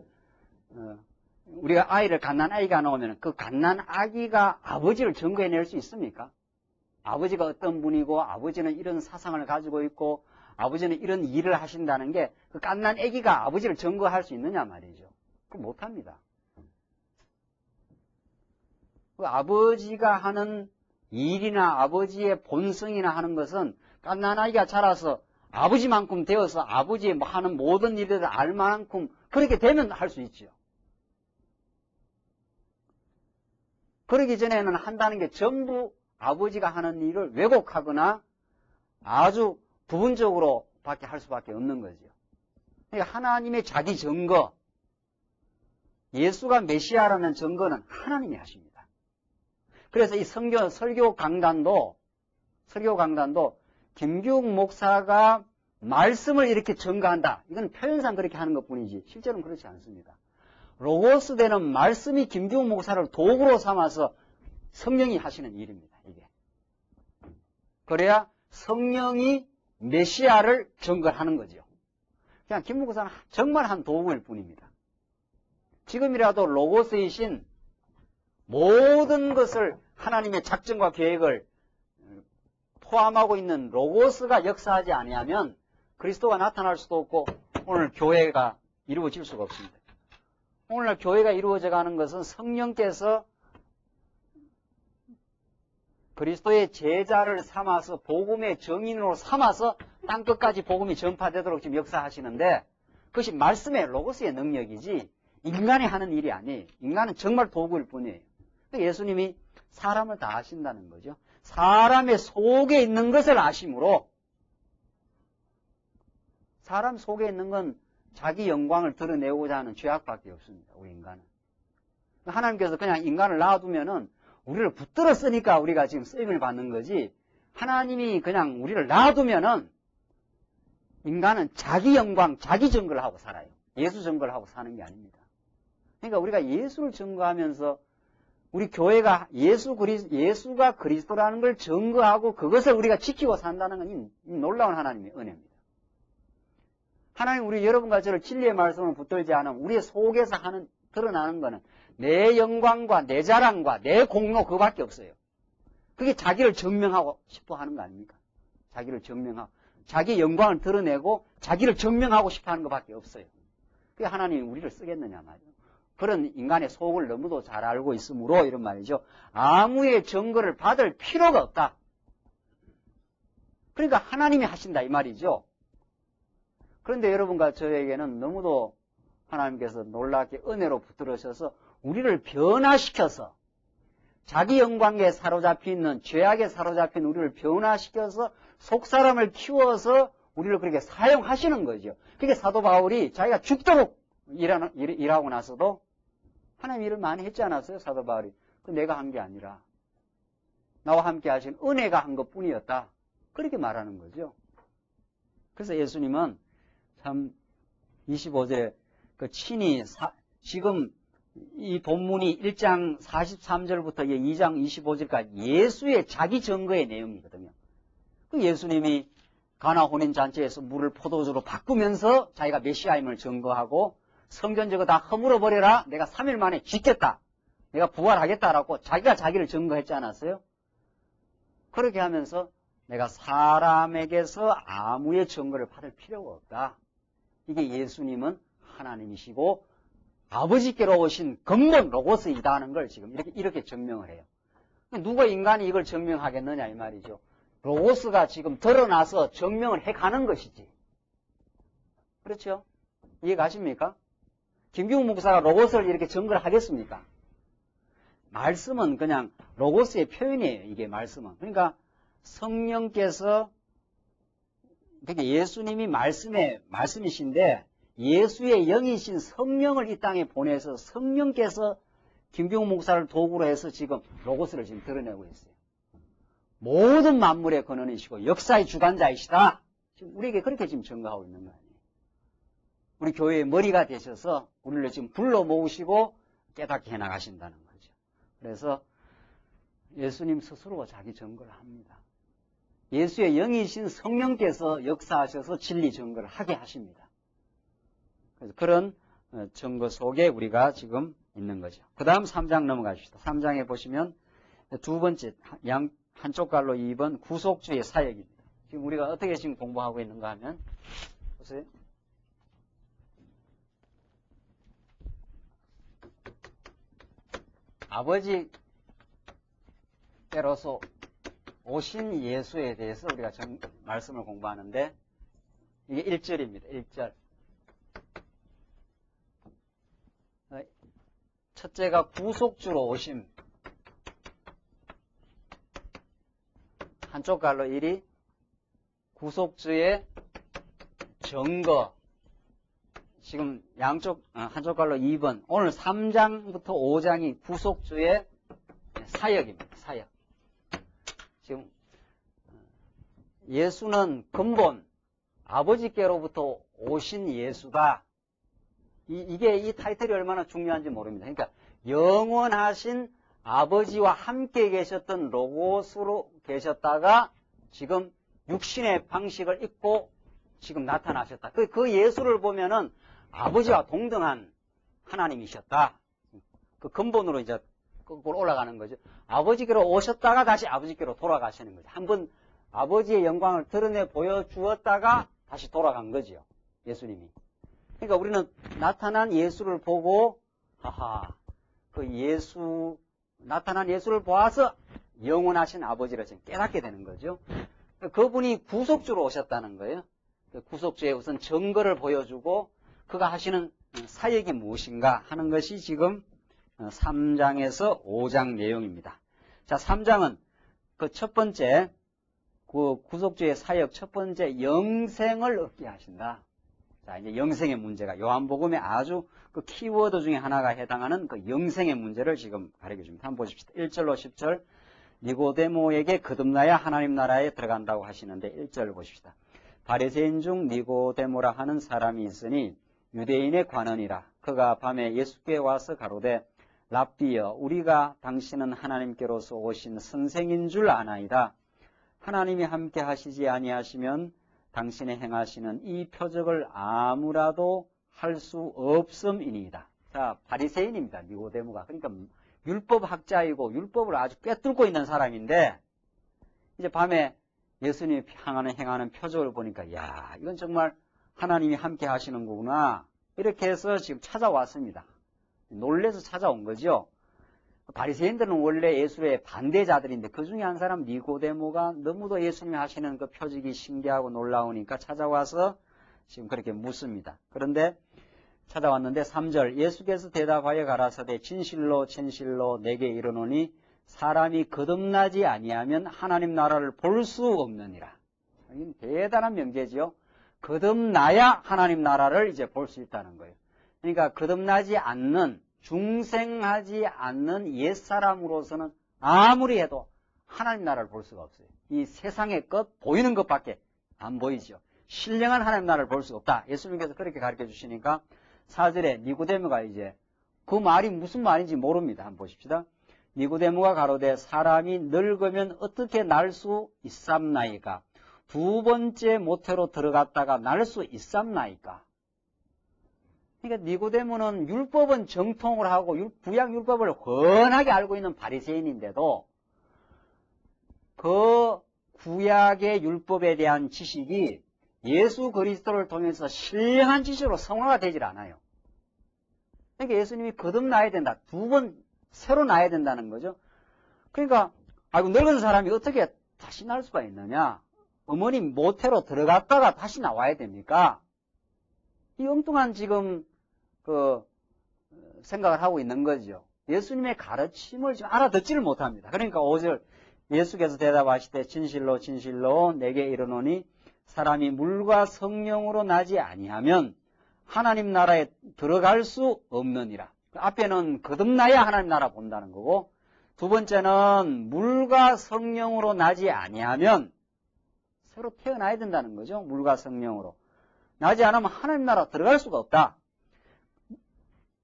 우리가 아이를 갓난 아이가 나오면 그 갓난 아기가 아버지를 증거해낼 수 있습니까? 아버지가 어떤 분이고 아버지는 이런 사상을 가지고 있고 아버지는 이런 일을 하신다는 게 그 갓난 아기가 아버지를 증거할 수 있느냐 말이죠. 그거 못합니다. 그 아버지가 하는 일이나 아버지의 본성이나 하는 것은 갓난 아이가 자라서 아버지만큼 되어서 아버지의 하는 모든 일을 알 만큼 그렇게 되면 할 수 있죠. 그러기 전에는 한다는 게 전부 아버지가 하는 일을 왜곡하거나 아주 부분적으로 밖에 할 수밖에 없는 거죠. 그러니까 하나님의 자기 증거, 예수가 메시아라는 증거는 하나님이 하십니다. 그래서 이 설교 강단도 김규욱 목사가 말씀을 이렇게 증거한다. 이건 표현상 그렇게 하는 것 뿐이지 실제로는 그렇지 않습니다. 로고스 되는 말씀이 김규욱 목사를 도구로 삼아서 성령이 하시는 일입니다. 이게. 그래야 성령이 메시아를 증거하는 거죠. 그냥 김 목사는 정말 한 도구일 뿐입니다. 지금이라도 로고스이신 모든 것을 하나님의 작정과 계획을 포함하고 있는 로고스가 역사하지 아니하면 그리스도가 나타날 수도 없고 오늘 교회가 이루어질 수가 없습니다. 오늘날 교회가 이루어져 가는 것은 성령께서 그리스도의 제자를 삼아서 복음의 증인으로 삼아서 땅끝까지 복음이 전파되도록 지금 역사하시는데 그것이 말씀의 로고스의 능력이지 인간이 하는 일이 아니에요. 인간은 정말 도구일 뿐이에요. 예수님이 사람을 다 아신다는 거죠. 사람의 속에 있는 것을 아심으로 사람 속에 있는 건 자기 영광을 드러내고자 하는 죄악밖에 없습니다. 우리 인간은. 하나님께서 그냥 인간을 놔두면은 우리를 붙들어 쓰니까 우리가 지금 쓰임을 받는 거지 하나님이 그냥 우리를 놔두면은 인간은 자기 영광, 자기 증거를 하고 살아요. 예수 증거를 하고 사는 게 아닙니다. 그러니까 우리가 예수를 증거하면서 우리 교회가 예수가 그리스도라는 걸 증거하고 그것을 우리가 지키고 산다는 건 이 놀라운 하나님의 은혜입니다. 하나님 우리 여러분과 저를 진리의 말씀을 붙들지 않으면 우리의 속에서 드러나는 거는 내 영광과 내 자랑과 내 공로 그거밖에 없어요. 그게 자기를 증명하고 싶어 하는 거 아닙니까? 자기를 증명하고 자기 영광을 드러내고 자기를 증명하고 싶어 하는 것밖에 없어요. 그게 하나님이 우리를 쓰겠느냐 말이에요. 그런 인간의 속을 너무도 잘 알고 있으므로 이런 말이죠. 아무의 증거를 받을 필요가 없다. 그러니까 하나님이 하신다 이 말이죠. 그런데 여러분과 저에게는 너무도 하나님께서 놀랍게 은혜로 붙들으셔서 우리를 변화시켜서 자기 영광에 사로잡혀 있는 죄악에 사로잡힌 우리를 변화시켜서 속사람을 키워서 우리를 그렇게 사용하시는 거죠. 그게 사도 바울이 자기가 죽도록 일하고 나서도 하나님 일을 많이 했지 않았어요? 사도 바울이. 그 내가 한 게 아니라 나와 함께 하신 은혜가 한 것뿐이었다. 그렇게 말하는 거죠. 그래서 예수님은 참 25절에 그 친히 지금 이 본문이 1장 43절부터 2장 25절까지 예수의 자기 증거의 내용이거든요. 그 예수님이 가나 혼인 잔치에서 물을 포도주로 바꾸면서 자기가 메시아임을 증거하고 성전 저거 다 허물어 버려라. 내가 3일 만에 짓겠다. 내가 부활하겠다라고 자기가 자기를 증거했지 않았어요? 그렇게 하면서 내가 사람에게서 아무의 증거를 받을 필요가 없다. 이게 예수님은 하나님이시고 아버지께로 오신 근본 로고스이다 하는 걸 지금 이렇게 증명을 해요. 누가 인간이 이걸 증명하겠느냐 이 말이죠. 로고스가 지금 드러나서 증명을 해가는 것이지. 그렇죠? 이해 가십니까? 김규훈 목사가 로고스를 이렇게 증거를 하겠습니까? 말씀은 그냥 로고스의 표현이에요. 이게 말씀은. 그러니까 성령께서, 그러니까 예수님이 말씀이신데 예수의 영이신 성령을 이 땅에 보내서 성령께서 김규훈 목사를 도구로 해서 지금 로고스를 지금 드러내고 있어요. 모든 만물의 근원이시고 역사의 주관자이시다. 지금 우리에게 그렇게 지금 증거하고 있는 거 아니에요. 우리 교회의 머리가 되셔서 우리를 지금 불러 모으시고 깨닫게 해나가신다는 거죠. 그래서 예수님 스스로가 자기 증거를 합니다. 예수의 영이신 성령께서 역사하셔서 진리 증거를 하게 하십니다. 그래서 그런 증거 속에 우리가 지금 있는 거죠. 그 다음 3장 넘어가십시다. 3장에 보시면 두 번째 한쪽 갈로 2번 구속주의 사역입니다. 지금 우리가 어떻게 지금 공부하고 있는가 하면 보세요. 아버지께로서 오신 예수에 대해서 우리가 말씀을 공부하는데 이게 1절입니다. 1절. 첫째가 구속주로 오심. 한쪽 갈로 1이 구속주의 증거. 지금 한쪽 갈로 2번. 오늘 3장부터 5장이 구속주의 사역입니다. 사역. 지금 예수는 근본 아버지께로부터 오신 예수다. 이 타이틀이 얼마나 중요한지 모릅니다. 그러니까 영원하신 아버지와 함께 계셨던 로고스로 계셨다가 지금 육신의 방식을 입고 지금 나타나셨다. 그 예수를 보면은 아버지와 동등한 하나님이셨다. 그 근본으로 이제 거꾸로 올라가는 거죠. 아버지께로 오셨다가 다시 아버지께로 돌아가시는 거죠. 한번 아버지의 영광을 드러내 보여주었다가 다시 돌아간 거죠. 예수님이. 그러니까 우리는 나타난 예수를 보고 나타난 예수를 보아서 영원하신 아버지를 지금 깨닫게 되는 거죠. 그분이 구속주로 오셨다는 거예요. 구속주의 우선 증거를 보여주고 그가 하시는 사역이 무엇인가 하는 것이 지금 3장에서 5장 내용입니다. 자, 3장은 그 첫 번째 그 구속주의 사역 첫 번째 영생을 얻게 하신다. 자, 이제 영생의 문제가 요한복음의 아주 그 키워드 중에 하나가 해당하는 그 영생의 문제를 지금 가르쳐 줍니다. 한번 보십시다. 1절로 10절. 니고데모에게 거듭나야 하나님 나라에 들어간다고 하시는데 1절 보십시다. 바리새인 중 니고데모라 하는 사람이 있으니 유대인의 관원이라. 그가 밤에 예수께 와서 가로되 랍비여 우리가 당신은 하나님께로서 오신 선생인 줄 아나이다. 하나님이 함께 하시지 아니하시면 당신의 행하시는 이 표적을 아무라도 할 수 없음이니이다. 자, 바리새인입니다. 니고데모가. 그러니까 율법학자이고 율법을 아주 꿰뚫고 있는 사람인데 이제 밤에 예수님이 행하는 표적을 보니까 야, 이건 정말 하나님이 함께 하시는 거구나. 이렇게 해서 지금 찾아왔습니다. 놀래서 찾아온 거죠. 바리새인들은 원래 예수의 반대자들인데 그 중에 한 사람 니고데모가 너무도 예수님이 하시는 그 표적이 신기하고 놀라우니까 찾아와서 지금 그렇게 묻습니다. 그런데 찾아왔는데 3절 예수께서 대답하여 가라사대 진실로 진실로 내게 이르노니 사람이 거듭나지 아니하면 하나님 나라를 볼 수 없느니라. 이건 대단한 명제지요. 거듭나야 하나님 나라를 이제 볼 수 있다는 거예요. 그러니까 거듭나지 않는 중생하지 않는 옛사람으로서는 아무리 해도 하나님 나라를 볼 수가 없어요. 이 세상의 것 보이는 것밖에 안 보이죠. 신령한 하나님 나라를 볼 수가 없다. 예수님께서 그렇게 가르쳐 주시니까 4절에 니고데모가 이제 그 말이 무슨 말인지 모릅니다. 한번 보십시다. 니고데모가 가로되 사람이 늙으면 어떻게 날 수 있삼나이까? 두 번째 모태로 들어갔다가 날 수 있삼나이까? 그러니까 니고데모는 율법은 정통을 하고 구약 율법을 훤하게 알고 있는 바리새인인데도 그 구약의 율법에 대한 지식이 예수 그리스도를 통해서 신령한 지식으로 성화가 되질 않아요. 그러니까 예수님이 거듭나야 된다. 2번 새로 나야 된다는 거죠. 그러니까 아이고 늙은 사람이 어떻게 다시 날 수가 있느냐. 어머니 모태로 들어갔다가 다시 나와야 됩니까? 이 엉뚱한 지금 생각을 하고 있는 거죠. 예수님의 가르침을 지금 알아듣지를 못합니다. 그러니까 5절 예수께서 대답하시되 진실로 진실로 내게 이르노니 사람이 물과 성령으로 나지 아니하면 하나님 나라에 들어갈 수 없느니라. 앞에는 거듭나야 하나님 나라 본다는 거고, 2번째는 물과 성령으로 나지 아니하면 새로 태어나야 된다는 거죠. 물과 성령으로. 나지 않으면 하나님 나라 들어갈 수가 없다.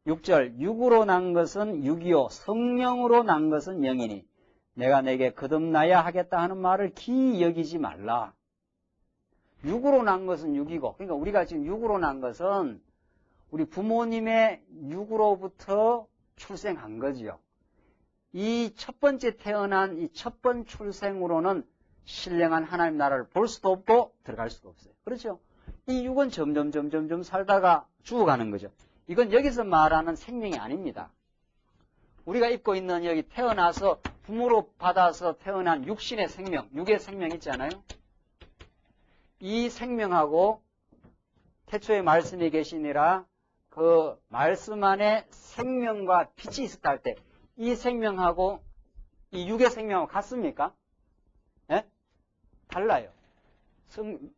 6절 육으로 난 것은 육이요 성령으로 난 것은 영이니 내가 내게 거듭나야 하겠다 하는 말을 기이 여기지 말라. 육으로 난 것은 육이고, 그러니까 우리가 지금 육으로 난 것은 우리 부모님의 육으로부터 출생한 거지요. 이 첫 번째 태어난 이 첫 번 출생으로는 신령한 하나님 나라를 볼 수도 없고 들어갈 수도 없어요. 그렇죠? 이 육은 점점 살다가 죽어가는 거죠. 이건 여기서 말하는 생명이 아닙니다. 우리가 입고 있는 여기 태어나서 부모로 받아서 태어난 육신의 생명, 육의 생명 있잖아요. 이 생명하고 태초에 말씀이 계시니라 그 말씀 안에 생명과 빛이 있었다 할 때 이 생명하고 이 육의 생명하고 같습니까? 예? 달라요.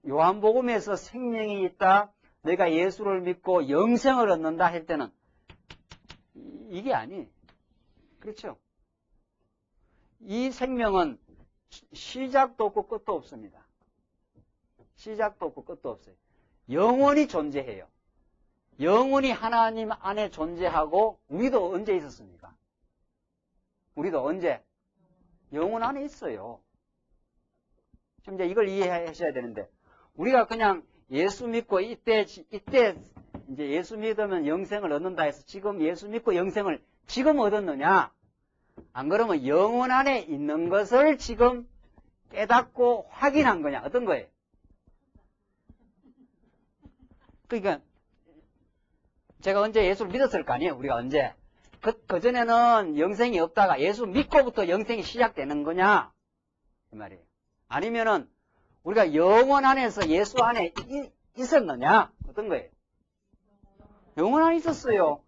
요한복음에서 생명이 있다, 내가 예수를 믿고 영생을 얻는다 할 때는 이게 아니에요. 그렇죠? 이 생명은 시작도 없고 끝도 없습니다. 시작도 없고 끝도 없어요. 영원히 존재해요. 영원히 하나님 안에 존재하고 우리도 언제 있었습니까? 우리도 언제? 영원 안에 있어요. 지금 이제 이걸 이해하셔야 되는데 우리가 그냥 예수 믿고 이때 이제 예수 믿으면 영생을 얻는다 해서 지금 예수 믿고 영생을 지금 얻었느냐? 안 그러면 영원 안에 있는 것을 지금 깨닫고 확인한 거냐? 어떤 거예요? 그러니까 제가 언제 예수를 믿었을 거 아니에요? 우리가 언제? 그전에는 영생이 없다가 예수 믿고부터 영생이 시작되는 거냐? 이 말이에요. 아니면은 우리가 영원 안에서 예수 안에 있었느냐? 어떤 거예요? 영원 안에 있었어요.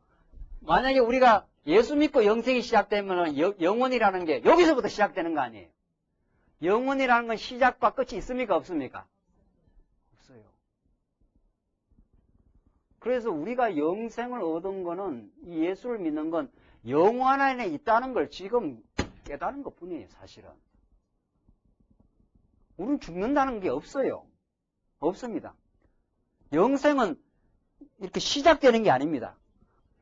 만약에 우리가 예수 믿고 영생이 시작되면 영원이라는 게 여기서부터 시작되는 거 아니에요? 영원이라는 건 시작과 끝이 있습니까? 없습니까? 없어요. 그래서 우리가 영생을 얻은 거는 이 예수를 믿는 건 영원 안에 있다는 걸 지금 깨달은 것 뿐이에요. 사실은. 우리는 죽는다는 게 없어요. 없습니다. 영생은 이렇게 시작되는 게 아닙니다.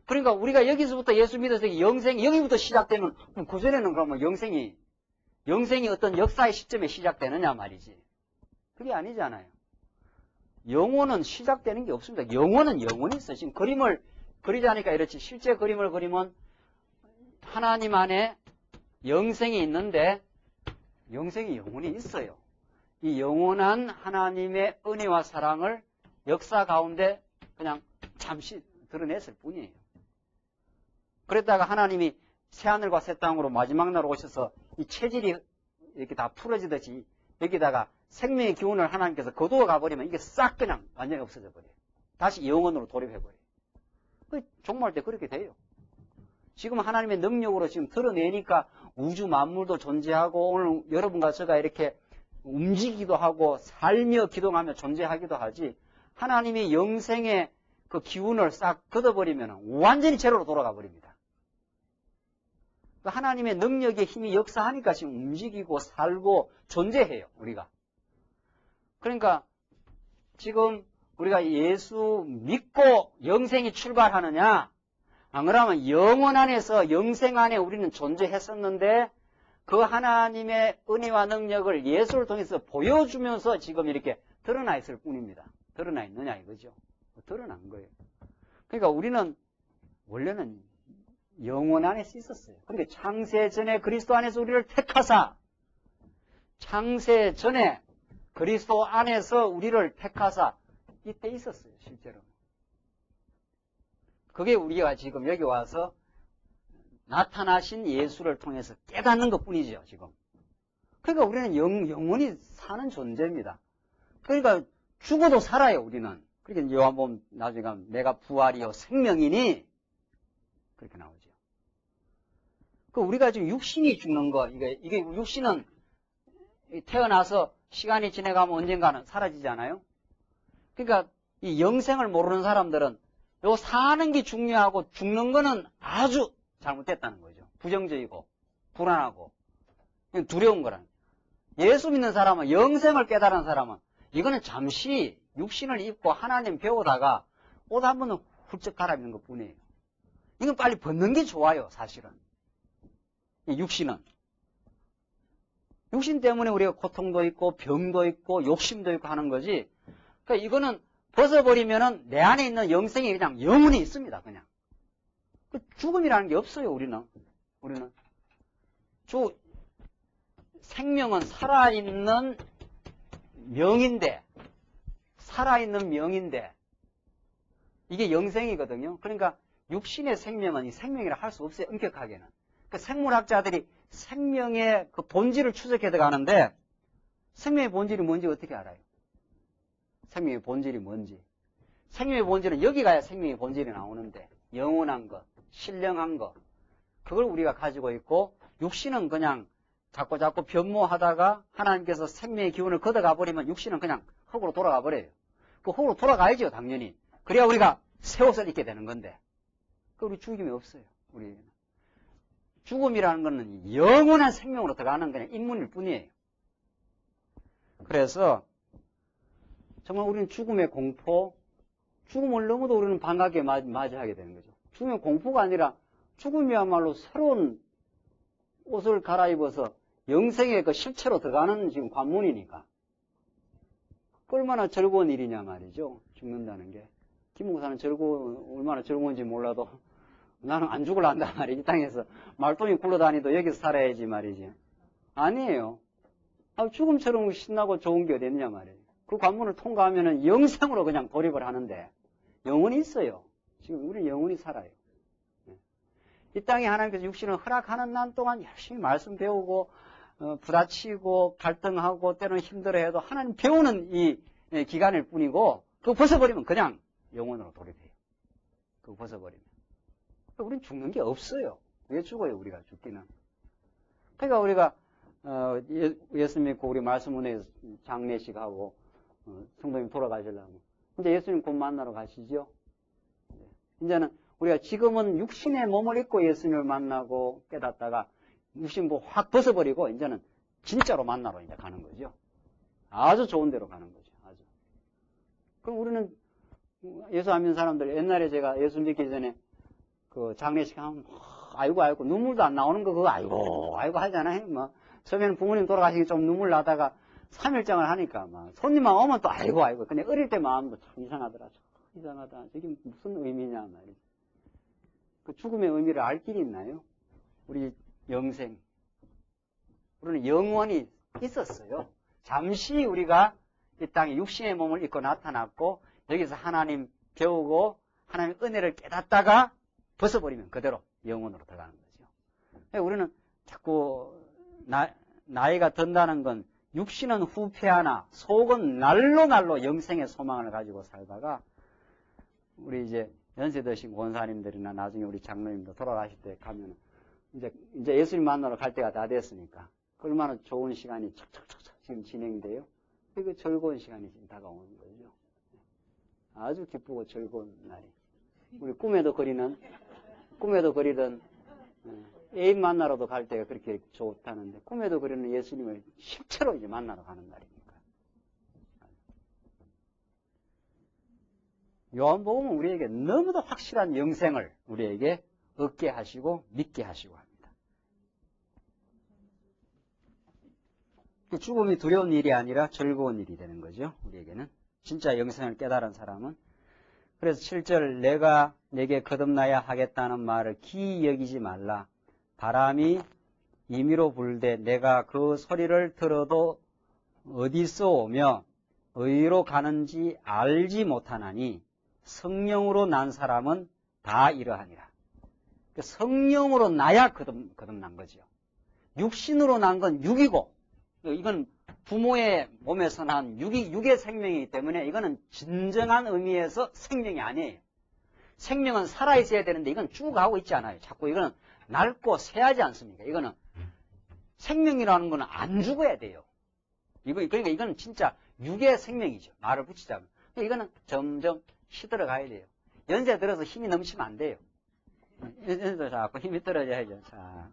그러니까 우리가 여기서부터 예수 믿어서 영생이 여기부터 시작되면 그전에는 그러면 영생이 어떤 역사의 시점에 시작되느냐 말이지. 그게 아니잖아요. 영혼은 시작되는 게 없습니다. 영혼은 영원히 있어요. 지금 그림을 그리자니까 이렇지. 실제 그림을 그리면 하나님 안에 영생이 있는데 영생이 영원히 있어요. 이 영원한 하나님의 은혜와 사랑을 역사 가운데 그냥 잠시 드러냈을 뿐이에요. 그랬다가 하나님이 새하늘과 새 땅으로 마지막 날 오셔서 이 체질이 이렇게 다 풀어지듯이 여기다가 생명의 기운을 하나님께서 거두어 가버리면 이게 싹 그냥 완전히 없어져 버려요. 다시 영원으로 돌입해버려요. 종말 때 그렇게 돼요. 지금 하나님의 능력으로 지금 드러내니까 우주 만물도 존재하고 오늘 여러분과 제가 이렇게 움직이기도 하고 살며 기도하며 존재하기도 하지 하나님이 영생의 그 기운을 싹 걷어버리면 완전히 제로로 돌아가 버립니다. 하나님의 능력의 힘이 역사하니까 지금 움직이고 살고 존재해요. 우리가. 그러니까 지금 우리가 예수 믿고 영생이 출발하느냐 안 그러면 영원 안에서 영생 안에 우리는 존재했었는데 그 하나님의 은혜와 능력을 예수를 통해서 보여주면서 지금 이렇게 드러나 있을 뿐입니다. 드러나 있느냐 이거죠. 드러난 거예요. 그러니까 우리는 원래는 영원 안에서 있었어요. 그러니까 창세 전에 그리스도 안에서 우리를 택하사 창세 전에 그리스도 안에서 우리를 택하사 이때 있었어요, 실제로. 그게 우리가 지금 여기 와서 나타나신 예수를 통해서 깨닫는 것 뿐이죠, 지금. 그러니까 우리는 영원히 사는 존재입니다. 그러니까 죽어도 살아요, 우리는. 그러니까 요한복음 나중에 가면 내가 부활이요 생명이니 그렇게 나오죠. 그 우리가 지금 육신이 죽는 거, 이게 육신은 태어나서 시간이 지나가면 언젠가는 사라지잖아요. 그러니까 이 영생을 모르는 사람들은 요 사는 게 중요하고 죽는 거는 아주 잘못됐다는 거죠. 부정적이고 불안하고 두려운 거라는. 예수 믿는 사람은, 영생을 깨달은 사람은 이거는 잠시 육신을 입고 하나님 배우다가 옷 한 번은 훌쩍 갈아입는 것 뿐이에요. 이건 빨리 벗는 게 좋아요, 사실은. 이 육신은. 육신 때문에 우리가 고통도 있고 병도 있고 욕심도 있고 하는 거지. 그러니까 이거는 벗어버리면은 내 안에 있는 영생이 그냥 영원히 있습니다, 그냥. 죽음이라는 게 없어요, 우리는. 생명은 살아있는 명인데, 이게 영생이거든요. 그러니까 육신의 생명은 이 생명이라 할 수 없어요, 엄격하게는. 그러니까 생물학자들이 생명의 그 본질을 추적해 들어가는데, 생명의 본질이 뭔지 어떻게 알아요? 생명의 본질이 뭔지. 생명의 본질은 여기 가야 생명의 본질이 나오는데, 영원한 것, 신령한 것, 그걸 우리가 가지고 있고, 육신은 그냥 자꾸 변모하다가 하나님께서 생명의 기운을 걷어가 버리면 육신은 그냥 흙으로 돌아가 버려요. 그 흙으로 돌아가야죠, 당연히. 그래야 우리가 새 옷을 입게 되는 건데. 그 우리 죽음이 없어요, 우리. 죽음이라는 것은 영원한 생명으로 들어가는 그냥 인문일 뿐이에요. 그래서 정말 우리는 죽음의 공포, 죽음을 너무도 우리는 반갑게 맞이하게 되는 거죠. 죽음의 공포가 아니라 죽음이야말로 새로운 옷을 갈아입어서 영생의 그 실체로 들어가는 지금 관문이니까. 얼마나 즐거운 일이냐 말이죠. 죽는다는 게. 김 목사는 얼마나 즐거운지 몰라도 나는 안 죽을란다 말이지. 이 땅에서 말똥이 굴러다니도 여기서 살아야지 말이지. 아니에요. 죽음처럼 신나고 좋은 게 어디 있냐 말이에요. 그 관문을 통과하면은 영생으로 그냥 돌입을 하는데 영원히 있어요. 지금 우리는 영원히 살아요. 이 땅에 하나님께서 육신을 허락하는 난 동안 열심히 말씀 배우고 부딪히고 갈등하고 때로는 힘들어해도 하나님 배우는 이 기간일 뿐이고 그거 벗어버리면 그냥 영원으로 돌입해요. 그거 벗어버리면. 우리는 죽는 게 없어요. 왜 죽어요, 우리가 죽기는. 그러니까 우리가 예수 믿고 우리 말씀 은혜에서 장례식하고 성도님 돌아가시려면 이제 예수님 곧 만나러 가시죠. 이제는 우리가 지금은 육신의 몸을 입고 예수님을 만나고 깨닫다가 육신 확 벗어버리고 이제는 진짜로 만나러 이제 가는 거죠. 아주 좋은 데로 가는 거죠. 아주. 그럼 우리는 예수 안 믿는 사람들 옛날에 제가 예수 믿기 전에 그 장례식 하면 아이고 눈물도 안 나오는 거 그거 아이고 하잖아요. 뭐 처음에는 부모님 돌아가시기 좀 눈물 나다가 3일장을 하니까 막 손님만 오면 또 아이고 그냥 어릴 때 마음도 참 이상하더라. 이상하다. 저게 무슨 의미냐 말이지. 그 죽음의 의미를 알 길이 있나요? 우리 영생. 우리는 영원히 있었어요. 잠시 우리가 이 땅에 육신의 몸을 입고 나타났고 여기서 하나님 배우고 하나님의 은혜를 깨닫다가 벗어버리면 그대로 영원으로 들어가는 거죠. 우리는 자꾸 나이가 든다는 건 육신은 후패하나 속은 날로 영생의 소망을 가지고 살다가 우리 이제 연세 드신 권사님들이나 나중에 우리 장로님도 돌아가실 때 가면 이제 예수님 만나러 갈 때가 다 됐으니까 얼마나 좋은 시간이 척척척척 지금 진행돼요. 그 즐거운 시간이 지금 다가오는 거죠. 아주 기쁘고 즐거운 날이. 우리 꿈에도 그리던 애인 만나러도 갈 때가 그렇게 좋다는데 꿈에도 그리는 예수님을 실제로 이제 만나러 가는 날이니까. 요한복음은 우리에게 너무도 확실한 영생을 우리에게 얻게 하시고 믿게 하시고 합니다. 죽음이 두려운 일이 아니라 즐거운 일이 되는 거죠. 우리에게는. 진짜 영생을 깨달은 사람은. 그래서 7절 내가 내게 거듭나야 하겠다는 말을 기이 여기지 말라. 바람이 임의로 부르되 내가 그 소리를 들어도 어디서 오며 어디로 가는지 알지 못하나니 성령으로 난 사람은 다 이러하니라. 성령으로 나야 거듭난 거죠. 육신으로 난 건 육이고, 이건 부모의 몸에서 난 육의 생명이기 때문에 이거는 진정한 의미에서 생명이 아니에요. 생명은 살아있어야 되는데 이건 쭉 하고 있지 않아요. 자꾸 이거는 낡고 쇠하지 않습니까? 이거는 생명이라는 거는 안 죽어야 돼요. 그러니까 이거는 진짜 육의 생명이죠. 말을 붙이자면. 이거는 점점 시들어 가야 돼요. 연세 들어서 힘이 넘치면 안 돼요. 연세 들어서 자꾸 힘이 떨어져야죠. 자.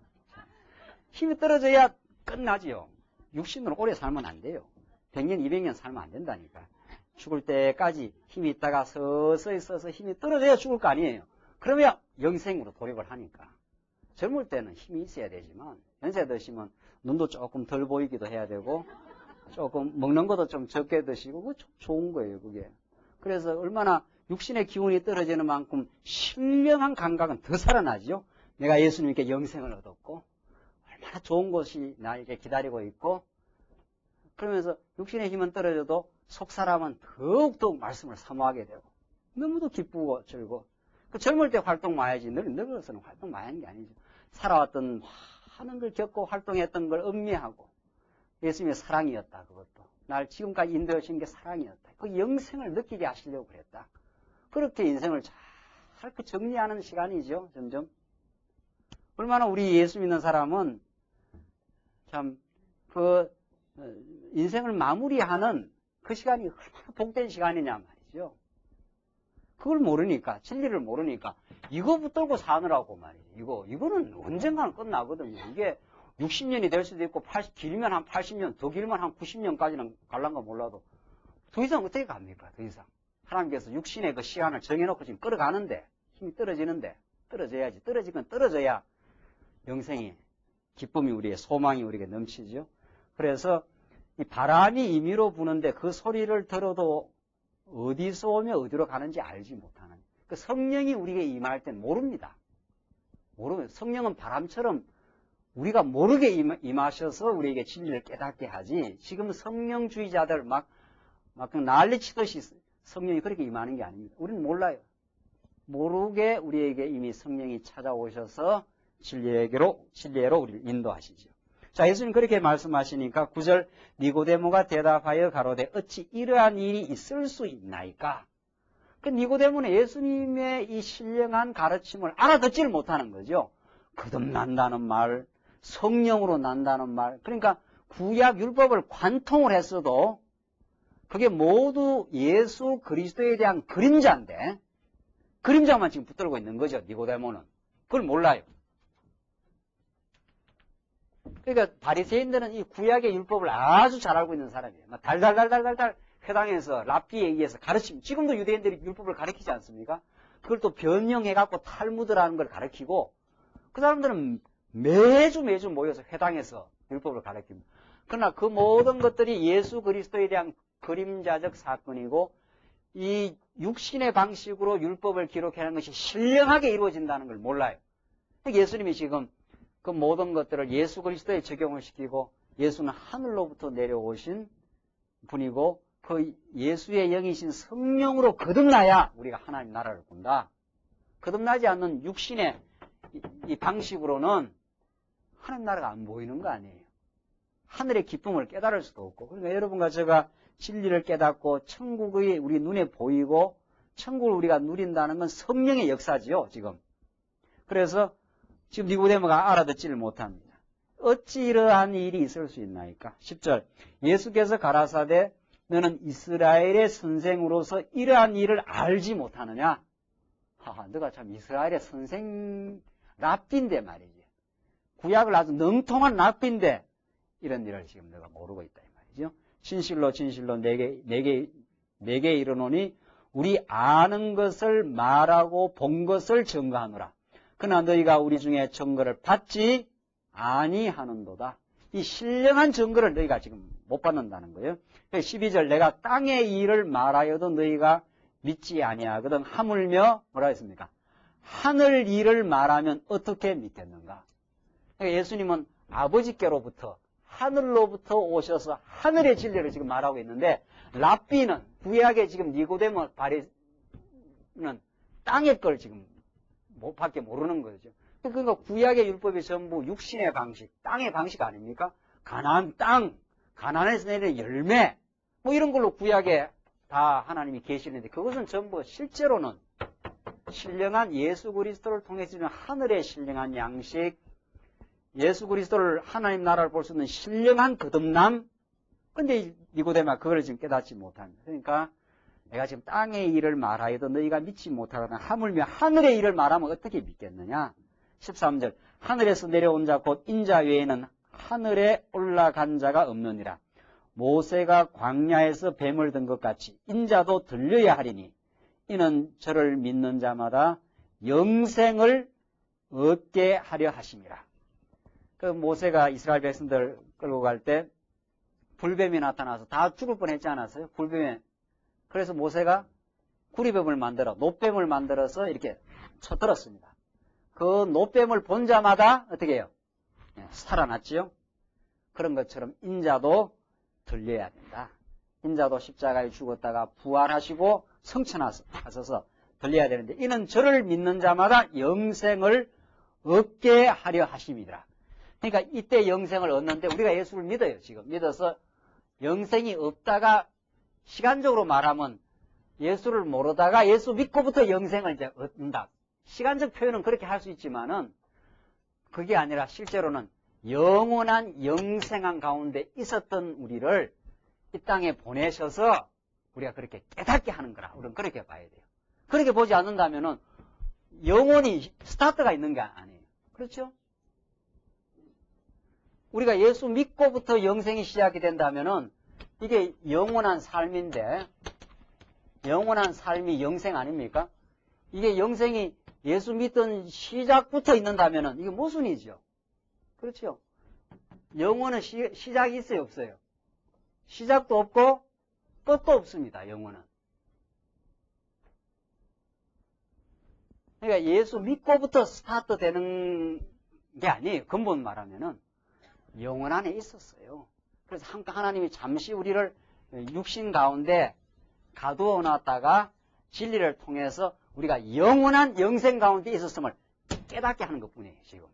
힘이 떨어져야 끝나지요. 육신으로 오래 살면 안 돼요. 100년, 200년 살면 안 된다니까. 죽을 때까지 힘이 있다가 서서히 힘이 떨어져야 죽을 거 아니에요. 그러면 영생으로 돌입을 하니까. 젊을 때는 힘이 있어야 되지만 연세 드시면 눈도 조금 덜 보이기도 해야 되고 조금 먹는 것도 좀 적게 드시고 그거 좋은 거예요, 그게. 그래서 얼마나 육신의 기운이 떨어지는 만큼 신령한 감각은 더 살아나죠. 내가 예수님께 영생을 얻었고 얼마나 좋은 것이 나에게 기다리고 있고 그러면서 육신의 힘은 떨어져도 속사람은 더욱더욱 말씀을 사모하게 되고 너무도 기쁘고 즐거워. 그 젊을 때 활동 많이 해야지 늙어서는 활동 많이 하는 게 아니죠. 살아왔던 많은 걸 겪고 활동했던 걸 음미하고 예수님의 사랑이었다. 그것도 날 지금까지 인도하신 게 사랑이었다. 그 영생을 느끼게 하시려고 그랬다. 그렇게 인생을 잘 정리하는 시간이죠. 점점. 얼마나 우리 예수 믿는 사람은 참 인생을 마무리하는 그 시간이 얼마나 복된 시간이냐 말이죠. 그걸 모르니까, 진리를 모르니까 이거 붙들고 사느라고 말이죠. 이거는 언젠가는 끝나거든요. 이게 60년이 될 수도 있고 길면 한 80년, 더 길면 한 90년까지는 갈란가 몰라도 더 이상 어떻게 갑니까? 더 이상. 하나님께서 육신의 그 시간을 정해놓고 지금 끌어가는데 힘이 떨어지는데 떨어져야지. 떨어지건 떨어져야 영생이 기쁨이 우리의 소망이 우리에게 넘치죠. 그래서 이 바람이 임의로 부는데 그 소리를 들어도 어디서 오며 어디로 가는지 알지 못하는 그 성령이 우리에게 임할 땐 모릅니다. 성령은 바람처럼 우리가 모르게 임하셔서 우리에게 진리를 깨닫게 하지 지금 성령주의자들 막 난리치듯이 성령이 그렇게 임하는 게 아닙니다. 우리는 몰라요. 모르게 우리에게 이미 성령이 찾아오셔서 진리로 우리를 인도하시죠. 자, 예수님 그렇게 말씀하시니까 9절 니고데모가 대답하여 가로되 어찌 이러한 일이 있을 수 있나이까? 그 니고데모는 예수님의 이 신령한 가르침을 알아듣지를 못하는 거죠. 거듭난다는 말, 성령으로 난다는 말. 그러니까 구약 율법을 관통을 했어도 그게 모두 예수 그리스도에 대한 그림자인데 그림자만 지금 붙들고 있는 거죠. 니고데모는. 그걸 몰라요. 그러니까 바리새인들은 이 구약의 율법을 아주 잘 알고 있는 사람이에요. 막 달달달달달달 회당에서 랍비에 의해서 가르치면 지금도 유대인들이 율법을 가르치지 않습니까? 그걸 또 변형해갖고 탈무드라는 걸 가르치고 그 사람들은 매주 모여서 회당에서 율법을 가르칩니다. 그러나 그 모든 것들이 예수 그리스도에 대한 그림자적 사건이고 이 육신의 방식으로 율법을 기록하는 것이 신령하게 이루어진다는 걸 몰라요. 예수님이 지금 그 모든 것들을 예수 그리스도에 적용을 시키고 예수는 하늘로부터 내려오신 분이고 그 예수의 영이신 성령으로 거듭나야 우리가 하나님 나라를 본다. 거듭나지 않는 육신의 이 방식으로는 하나님 나라가 안 보이는 거 아니에요. 하늘의 기쁨을 깨달을 수도 없고 그러니까 여러분과 제가 진리를 깨닫고 천국이 우리 눈에 보이고 천국을 우리가 누린다는 건 성령의 역사지요. 지금. 그래서 지금 니고데모가 알아듣지를 못합니다. 어찌 이러한 일이 있을 수 있나이까? 10절 예수께서 가라사대 너는 이스라엘의 선생으로서 이러한 일을 알지 못하느냐? 하하, 너가 참 이스라엘의 선생 랍비인데 말이지. 구약을 아주 능통한 랍비인데 이런 일을 지금 너가 모르고 있다 이 말이죠. 진실로 내게 이르노니 우리 아는 것을 말하고 본 것을 증거하노라. 그러나 너희가 우리 중에 증거를 받지 아니하는도다. 이 신령한 증거를 너희가 지금 못 받는다는 거예요. 12절 내가 땅의 일을 말하여도 너희가 믿지 아니하거든 하물며 뭐라 했습니까? 하늘 일을 말하면 어떻게 믿겠는가? 그러니까 예수님은 아버지께로부터 하늘로부터 오셔서 하늘의 진리를 지금 말하고 있는데 랍비는 구약의 지금 니고데모 바리는 땅의 걸 지금 밖에 모르는 거죠. 그러니까 구약의 율법이 전부 육신의 방식, 땅의 방식 아닙니까? 가나안 땅, 가나안에서 내리는 열매 뭐 이런 걸로 구약에 다 하나님이 계시는데 그것은 전부 실제로는 신령한 예수 그리스도를 통해서 주는 하늘의 신령한 양식, 예수 그리스도를 하나님 나라를 볼 수 있는 신령한 거듭남. 근데 니고데모가 그걸 지금 깨닫지 못합니다. 그러니까 내가 지금 땅의 일을 말하여도 너희가 믿지 못하거나 하물며 하늘의 일을 말하면 어떻게 믿겠느냐. 13절 하늘에서 내려온 자 곧 인자 외에는 하늘에 올라간 자가 없느니라. 모세가 광야에서 뱀을 든 것 같이 인자도 들려야 하리니 이는 저를 믿는 자마다 영생을 얻게 하려 하심이라. 그 모세가 이스라엘 백성들 끌고 갈 때 불뱀이 나타나서 다 죽을 뻔했지 않았어요? 불뱀에. 그래서 모세가 구리뱀을 만들어 놋뱀을 만들어서 이렇게 쳐들었습니다. 그 놋뱀을 본 자마다 어떻게 해요? 살아났지요? 그런 것처럼 인자도 들려야 된다. 인자도 십자가에 죽었다가 부활하시고 성천하셔서 들려야 되는데 이는 저를 믿는 자마다 영생을 얻게 하려 하심이더라. 그러니까 이때 영생을 얻는데 우리가 예수를 믿어요. 지금 믿어서 영생이 없다가 시간적으로 말하면 예수를 모르다가 예수 믿고부터 영생을 이제 얻는다. 시간적 표현은 그렇게 할 수 있지만은 그게 아니라 실제로는 영원한 영생한 가운데 있었던 우리를 이 땅에 보내셔서 우리가 그렇게 깨닫게 하는 거라. 우리는 그렇게 봐야 돼요. 그렇게 보지 않는다면은 영원히 스타트가 있는 게 아니에요. 그렇죠? 우리가 예수 믿고부터 영생이 시작이 된다면은 이게 영원한 삶인데 영원한 삶이 영생 아닙니까? 이게 영생이 예수 믿던 시작부터 있는다면은 이게 모순이죠. 그렇죠? 영원은 시작이 있어요, 없어요? 시작도 없고 끝도 없습니다. 영원은. 그러니까 예수 믿고부터 스타트 되는 게 아니에요. 근본 말하면은 영원 안에 있었어요. 그래서 하나님이 잠시 우리를 육신 가운데 가두어 놨다가 진리를 통해서 우리가 영원한 영생 가운데 있었음을 깨닫게 하는 것뿐이에요. 지금.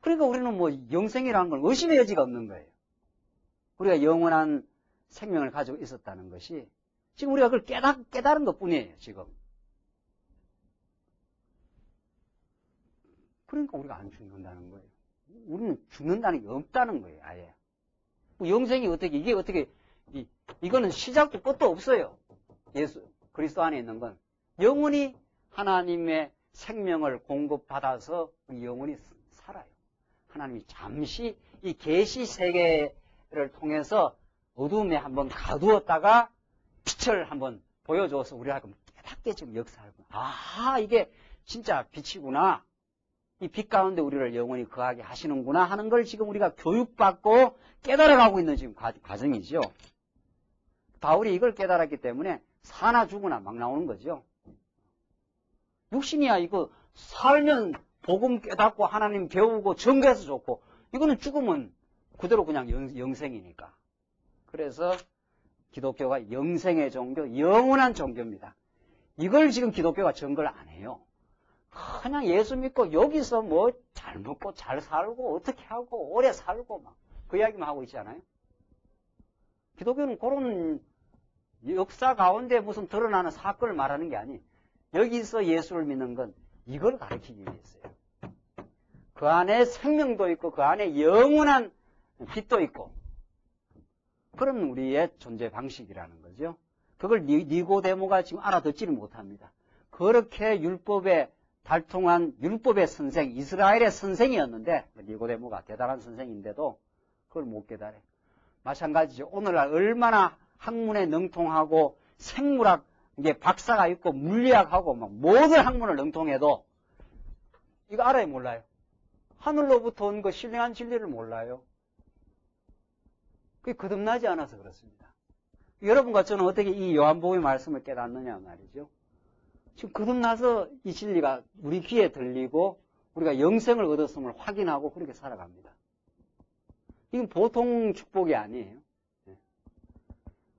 그러니까 우리는 뭐 영생이라는 건 의심의 여지가 없는 거예요. 우리가 영원한 생명을 가지고 있었다는 것이 지금 우리가 그걸 깨달은 것뿐이에요. 지금. 그러니까 우리가 안 죽는다는 거예요. 우리는 죽는다는 게 없다는 거예요. 아예. 영생이 이게 어떻게 이거는 시작도 끝도 없어요. 예수 그리스도 안에 있는 건 영원히 하나님의 생명을 공급받아서 우리 영원히 살아요. 하나님이 잠시 이 계시 세계를 통해서 어둠에 한번 가두었다가 빛을 한번 보여줘서 우리가 깨닫게 지금 역사하고 이게 진짜 빛이구나. 이 빛 가운데 우리를 영원히 거하게 하시는구나 하는 걸 지금 우리가 교육받고 깨달아가고 있는 지금 과정이죠. 바울이 이걸 깨달았기 때문에 사나 죽으나 막 나오는 거죠. 육신이야 이거 살면 복음 깨닫고 하나님 배우고 전도해서 좋고 이거는 죽으면 그대로 그냥 영생이니까. 그래서 기독교가 영생의 종교, 영원한 종교입니다. 이걸 지금 기독교가 전거를 안 해요. 그냥 예수 믿고 여기서 뭐 잘 먹고 잘 살고 어떻게 하고 오래 살고 막 그 이야기만 하고 있잖아요. 기독교는 그런 역사 가운데 무슨 드러나는 사건을 말하는 게 아니. 여기서 예수를 믿는 건 이걸 가르치기 위해서요. 그 안에 생명도 있고 그 안에 영원한 빛도 있고 그런 우리의 존재 방식이라는 거죠. 그걸 니고데모가 지금 알아듣지를 못합니다. 그렇게 율법에 달통한 율법의 선생, 이스라엘의 선생이었는데 니고데모가 대단한 선생인데도 그걸 못 깨달아요. 마찬가지죠. 오늘날 얼마나 학문에 능통하고 생물학 이게 박사가 있고 물리학하고 막 모든 학문을 능통해도 이거 알아요, 몰라요? 하늘로부터 온 그 신령한 진리를 몰라요. 그게 거듭나지 않아서 그렇습니다. 여러분과 저는 어떻게 이 요한복음의 말씀을 깨닫느냐 말이죠. 지금 거듭나서 이 진리가 우리 귀에 들리고 우리가 영생을 얻었음을 확인하고 그렇게 살아갑니다. 이건 보통 축복이 아니에요.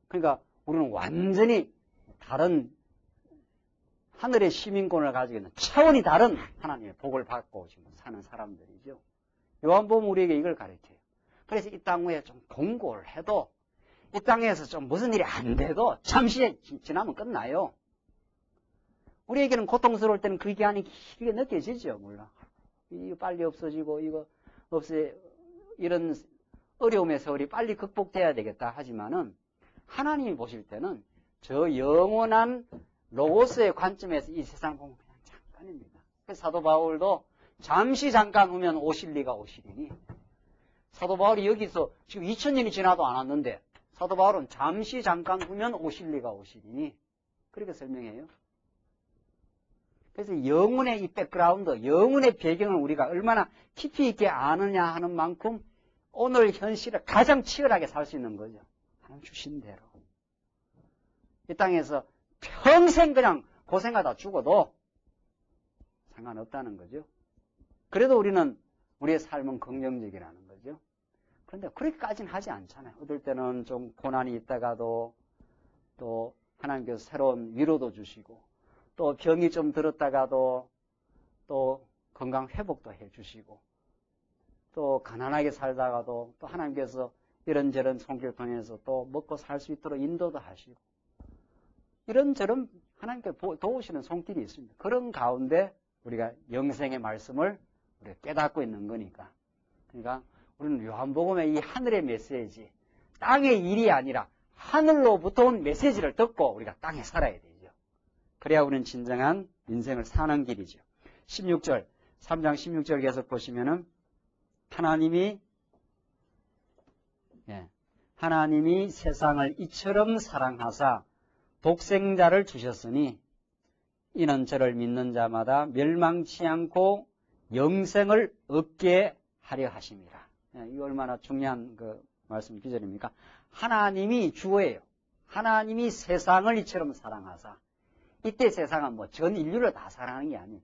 그러니까 우리는 완전히 다른 하늘의 시민권을 가지고 있는 차원이 다른 하나님의 복을 받고 지금 사는 사람들이죠. 요한복음 우리에게 이걸 가르쳐요. 그래서 이 땅 위에 좀 공고를 해도 이 땅에서 좀 무슨 일이 안 돼도 잠시 지나면 끝나요. 우리에게는 고통스러울 때는 그 기한이 길게 느껴지죠. 물론 이거 빨리 없어지고 이거 이런 어려움의 세월이 빨리 극복돼야 되겠다 하지만은 하나님이 보실 때는 저 영원한 로고스의 관점에서 이 세상 보면 그냥 잠깐입니다. 그래서 사도 바울도 잠시 잠깐 후면 오실 리가 오시리니, 사도 바울이 여기서 지금 2000년이 지나도 안 왔는데 사도 바울은 잠시 잠깐 후면 오실 리가 오시리니 그렇게 설명해요. 그래서 영혼의 이 백그라운드, 영혼의 배경을 우리가 얼마나 깊이 있게 아느냐 하는 만큼 오늘 현실을 가장 치열하게 살 수 있는 거죠. 하나님 주신 대로. 이 땅에서 평생 그냥 고생하다 죽어도 상관없다는 거죠. 그래도 우리는 우리의 삶은 긍정적이라는 거죠. 그런데 그렇게까지는 하지 않잖아요. 어떨 때는 좀 고난이 있다가도 또 하나님께서 새로운 위로도 주시고 또 병이 좀 들었다가도 또 건강 회복도 해주시고 또 가난하게 살다가도 또 하나님께서 이런저런 손길 통해서 또 먹고 살 수 있도록 인도도 하시고 이런저런 하나님께 도우시는 손길이 있습니다. 그런 가운데 우리가 영생의 말씀을 우리가 깨닫고 있는 거니까. 그러니까 우리는 요한복음의 이 하늘의 메시지, 땅의 일이 아니라 하늘로부터 온 메시지를 듣고 우리가 땅에 살아야 되죠. 그래야 우리는 진정한 인생을 사는 길이죠. 16절, 3장 16절 계속 보시면은 하나님이 세상을 이처럼 사랑하사 독생자를 주셨으니 이는 저를 믿는 자마다 멸망치 않고 영생을 얻게 하려 하심이라. 이거 얼마나 중요한 그 말씀 기절입니까? 하나님이 주어예요. 하나님이 세상을 이처럼 사랑하사. 이때 세상은 뭐 전 인류를 다 사랑하는 게 아니에요.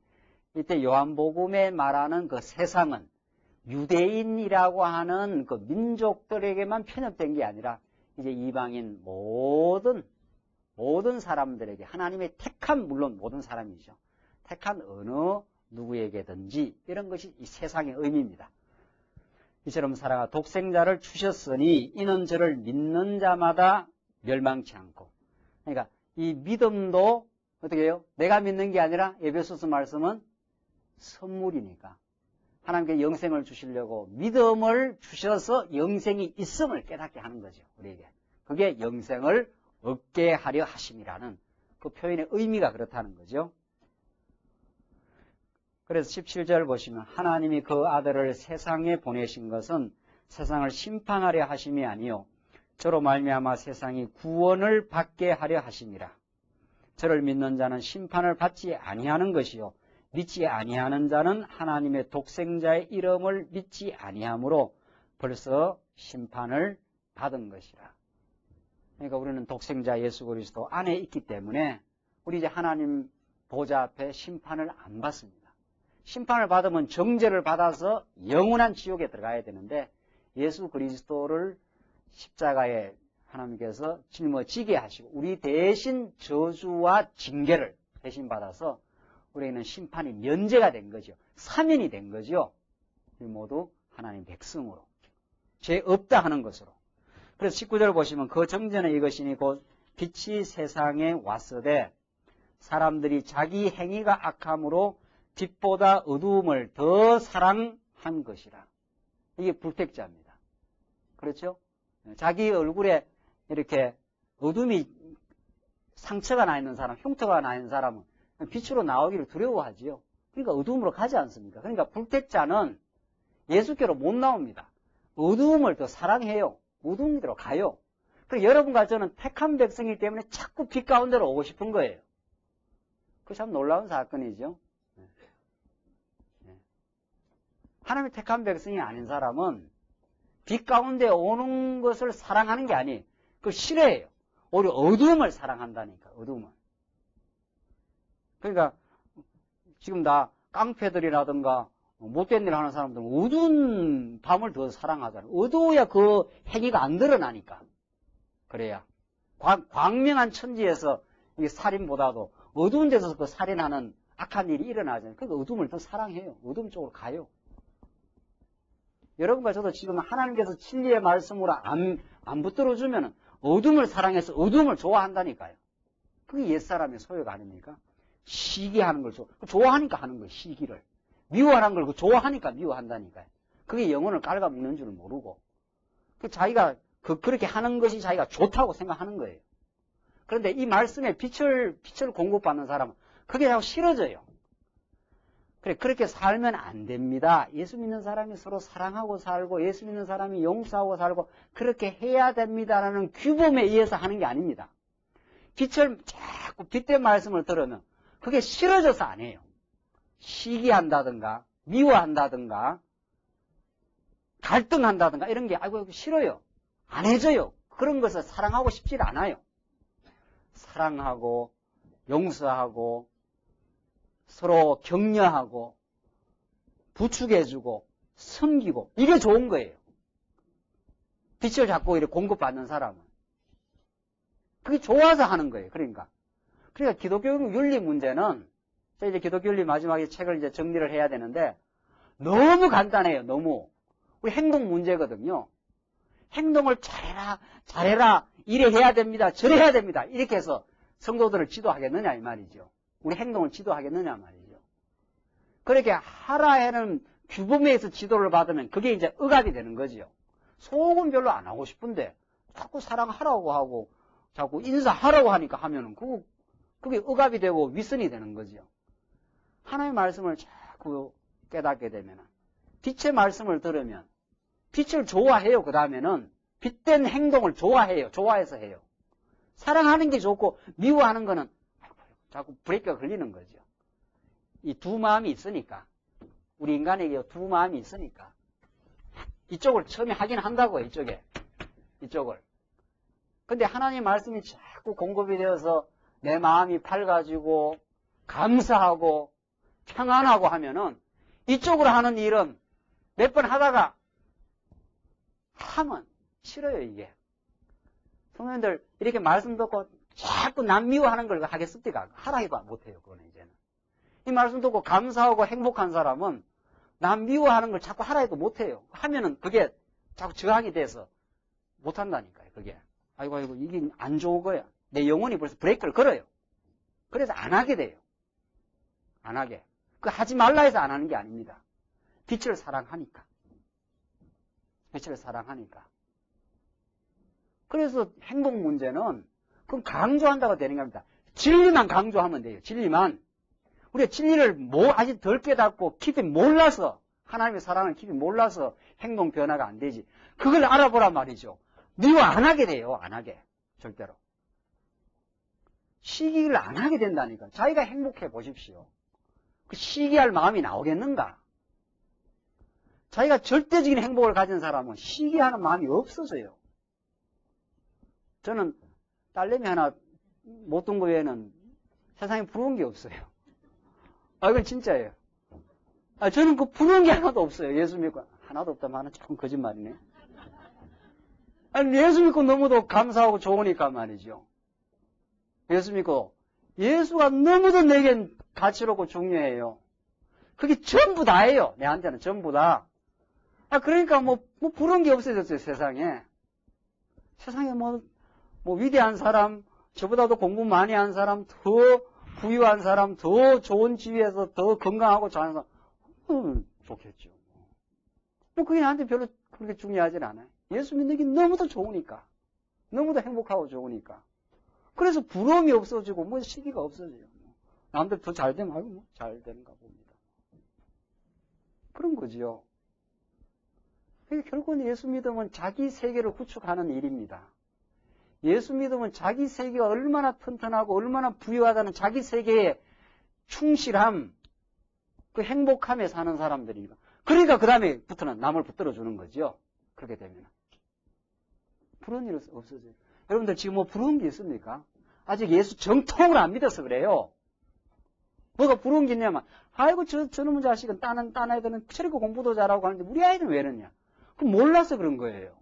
이때 요한복음에 말하는 그 세상은 유대인이라고 하는 그 민족들에게만 편협된 게 아니라 이제 이방인 모든 사람들에게 하나님의 택한, 물론 모든 사람이죠. 택한 어느 누구에게든지 이런 것이 이 세상의 의미입니다. 이처럼 사랑하 독생자를 주셨으니 이는 저를 믿는 자마다 멸망치 않고. 그러니까 이 믿음도 어떻게 해요? 내가 믿는 게 아니라 에베소서 말씀은 선물이니까 하나님께 영생을 주시려고 믿음을 주셔서 영생이 있음을 깨닫게 하는 거죠. 우리에게. 그게 영생을 얻게 하려 하심이라는 그 표현의 의미가 그렇다는 거죠. 그래서 17절 보시면 하나님이 그 아들을 세상에 보내신 것은 세상을 심판하려 하심이 아니요 저로 말미암아 세상이 구원을 받게 하려 하심이라. 저를 믿는 자는 심판을 받지 아니하는 것이요 믿지 아니하는 자는 하나님의 독생자의 이름을 믿지 아니하므로 벌써 심판을 받은 것이라. 그러니까 우리는 독생자 예수 그리스도 안에 있기 때문에 우리 이제 하나님 보좌 앞에 심판을 안 받습니다. 심판을 받으면 정죄를 받아서 영원한 지옥에 들어가야 되는데 예수 그리스도를 십자가에 하나님께서 짊어지게 하시고 우리 대신 저주와 징계를 대신 받아서 우리에게는 심판이 면제가 된 거죠. 사면이 된 거죠. 우리 모두 하나님 백성으로 죄 없다 하는 것으로. 그래서 19절 보시면 그 정전에 이것이니 곧 빛이 세상에 왔으되 사람들이 자기 행위가 악함으로 빛보다 어두움을 더 사랑한 것이라. 이게 불택자입니다. 그렇죠? 자기 얼굴에 이렇게 어둠이 상처가 나 있는 사람, 흉터가 나 있는 사람은 빛으로 나오기를 두려워하지요. 그러니까 어두움으로 가지 않습니까? 그러니까 불택자는 예수께로 못 나옵니다. 어두움을 더 사랑해요. 어두움으로 가요. 그리고 여러분과 저는 택한 백성이기 때문에 자꾸 빛 가운데로 오고 싶은 거예요. 그게 참 놀라운 사건이죠. 하나님의 택한 백성이 아닌 사람은 빛 가운데 오는 것을 사랑하는 게 아니에요. 그걸 싫어해요. 오히려 어두움을 사랑한다니까, 어두움을. 그러니까 지금 다 깡패들이라든가 못된 일 하는 사람들은 어두운 밤을 더 사랑하잖아요. 어두워야 그 행위가 안 드러나니까. 그래야. 광명한 천지에서 이 살인보다도 어두운 데서 그 살인하는 악한 일이 일어나잖아요. 그러니까 어둠을 더 사랑해요. 어둠 쪽으로 가요. 여러분과 저도 지금 하나님께서 진리의 말씀으로 안 붙들어주면 어둠을 사랑해서 어둠을 좋아한다니까요. 그게 옛사람의 소욕 아닙니까? 시기하는 걸 좋아하니까 하는 거예요. 시기를. 미워하는 걸 좋아하니까 미워한다니까요. 그게 영혼을 깔아먹는 줄 모르고. 자기가 그렇게 하는 것이 자기가 좋다고 생각하는 거예요. 그런데 이 말씀에 빛을 공급받는 사람은 그게 자꾸 싫어져요. 그래, 그렇게 살면 안 됩니다. 예수 믿는 사람이 서로 사랑하고 살고, 예수 믿는 사람이 용서하고 살고, 그렇게 해야 됩니다라는 규범에 의해서 하는 게 아닙니다. 자꾸 빛된 말씀을 들으면 그게 싫어져서 안 해요. 시기한다든가, 미워한다든가, 갈등한다든가, 이런 게, 아이고, 싫어요. 안 해줘요. 그런 것을 사랑하고 싶지 않아요. 사랑하고, 용서하고, 서로 격려하고, 부축해주고, 섬기고, 이게 좋은 거예요. 빛을 자꾸 이렇게 공급받는 사람은. 그게 좋아서 하는 거예요. 그러니까 기독교 윤리 문제는, 이제 기독교 윤리 마지막에 책을 이제 정리를 해야 되는데, 너무 간단해요. 너무. 우리 행동 문제거든요. 행동을 잘해라, 이래 해야 됩니다, 저래 해야 됩니다, 이렇게 해서 성도들을 지도하겠느냐 이 말이죠. 우리 행동을 지도하겠느냐 말이죠. 그렇게 하라 하는 규범에 의해서 지도를 받으면 그게 이제 억압이 되는 거지요. 속은 별로 안 하고 싶은데 자꾸 사랑하라고 하고 자꾸 인사하라고 하니까 하면은 그게 억압이 되고 윗선이 되는 거지요. 하나님의 말씀을 자꾸 깨닫게 되면, 빛의 말씀을 들으면 빛을 좋아해요. 그 다음에는 빛된 행동을 좋아해요. 좋아해서 해요. 사랑하는 게 좋고 미워하는 거는 자꾸 브레이크가 걸리는 거죠. 이 두 마음이 있으니까, 우리 인간에게 두 마음이 있으니까 이쪽을 처음에 하긴 한다고요. 이쪽을. 근데 하나님 말씀이 자꾸 공급이 되어서 내 마음이 밝아지고 감사하고 평안하고 하면은 이쪽으로 하는 일은 몇 번 하다가 하면 싫어요. 이게 성도님들 이렇게 말씀 듣고 자꾸 남 미워하는 걸 하겠습니까? 하라 해도 못해요. 그거는 이제는 이 말씀 듣고 감사하고 행복한 사람은 남 미워하는 걸 자꾸 하라 해도 못해요. 하면은 그게 자꾸 저항이 돼서 못한다니까요. 그게 아이고 이게 안 좋은 거야. 내 영혼이 벌써 브레이크를 걸어요. 그래서 안 하게 돼요. 안 하게. 그 하지 말라 해서 안 하는 게 아닙니다. 빛을 사랑하니까. 빛을 사랑하니까. 그래서 행동 문제는 그건 강조한다고 되는 겁니다. 진리만 강조하면 돼요. 진리만. 우리가 진리를 아직 덜 깨닫고 깊이 몰라서, 하나님의 사랑을 깊이 몰라서 행동 변화가 안 되지. 그걸 알아보란 말이죠. 미워 안 하게 돼요. 안 하게. 절대로. 시기를 안 하게 된다니까. 자기가 행복해 보십시오. 그 시기할 마음이 나오겠는가? 자기가 절대적인 행복을 가진 사람은 시기하는 마음이 없어져요. 저는 딸내미 하나 못 둔 거 외에는 세상에 부러운 게 없어요. 이건 진짜예요. 저는 그 부러운 게 하나도 없어요. 예수 믿고. 하나도 없다면 조금 거짓말이네. 예수 믿고 너무도 감사하고 좋으니까 말이죠. 예수 믿고. 예수가 너무도 내겐 가치롭고 중요해요. 그게 전부 다예요. 내한테는 전부 다. 그러니까 뭐 부러운 게 없어졌어요. 세상에. 세상에 뭐 위대한 사람, 저보다도 공부 많이 한 사람, 더 부유한 사람, 더 좋은 지위에서 더 건강하고 잘하는 사람, 좋겠죠. 그게 나한테 별로 그렇게 중요하진 않아요. 예수 믿는 게 너무도 좋으니까. 너무도 행복하고 좋으니까. 그래서 부러움이 없어지고, 시기가 없어져요. 남들 더 잘 되면, 잘 되는가 봅니다. 그런 거지요. 결국은 예수 믿으면 자기 세계를 구축하는 일입니다. 예수 믿으면 자기 세계가 얼마나 튼튼하고 얼마나 부유하다는 자기 세계에 충실함, 그 행복함에 사는 사람들이니까. 그러니까 그 다음에부터는 남을 붙들어주는 거죠. 그렇게 되면. 부러운 일 없어져요. 여러분들 지금 부러운 게 있습니까? 아직 예수 정통을 안 믿어서 그래요. 뭐가 부러운 게 있냐면, 아이고, 저놈의 자식은 딴 애들은 저렇게 공부도 잘하고 하는데 우리 아이들은 왜 이러냐? 그럼 몰라서 그런 거예요.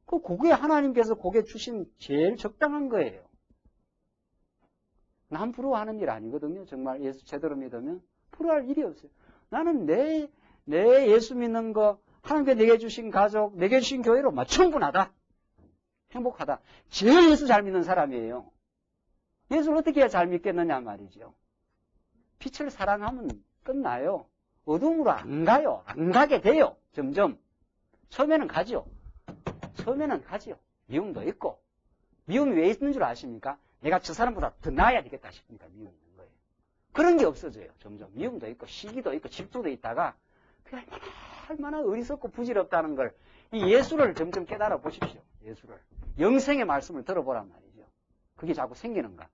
그게 하나님께서 그게 주신 제일 적당한 거예요. 남 부러워하는 일 아니거든요. 정말 예수 제대로 믿으면 부러워할 일이 없어요. 나는 내 예수 믿는 거, 하나님께 내게 주신 가족, 내게 주신 교회로 충분하다. 행복하다. 제일 예수 잘 믿는 사람이에요. 예수를 어떻게 해야 잘 믿겠느냐 말이죠. 빛을 사랑하면 끝나요. 어둠으로 안 가요. 안 가게 돼요. 점점. 처음에는 가지요. 미움도 있고. 미움이 왜 있는 줄 아십니까? 내가 저 사람보다 더 나아야 되겠다 싶으니까 미움이 있는 거예요. 그런 게 없어져요. 점점. 미움도 있고 시기도 있고 질투도 있다가 그게 얼마나 어리석고 부질없다는 걸 이 예수를 점점 깨달아 보십시오. 예수를. 영생의 말씀을 들어보란 말이죠. 그게 자꾸 생기는가.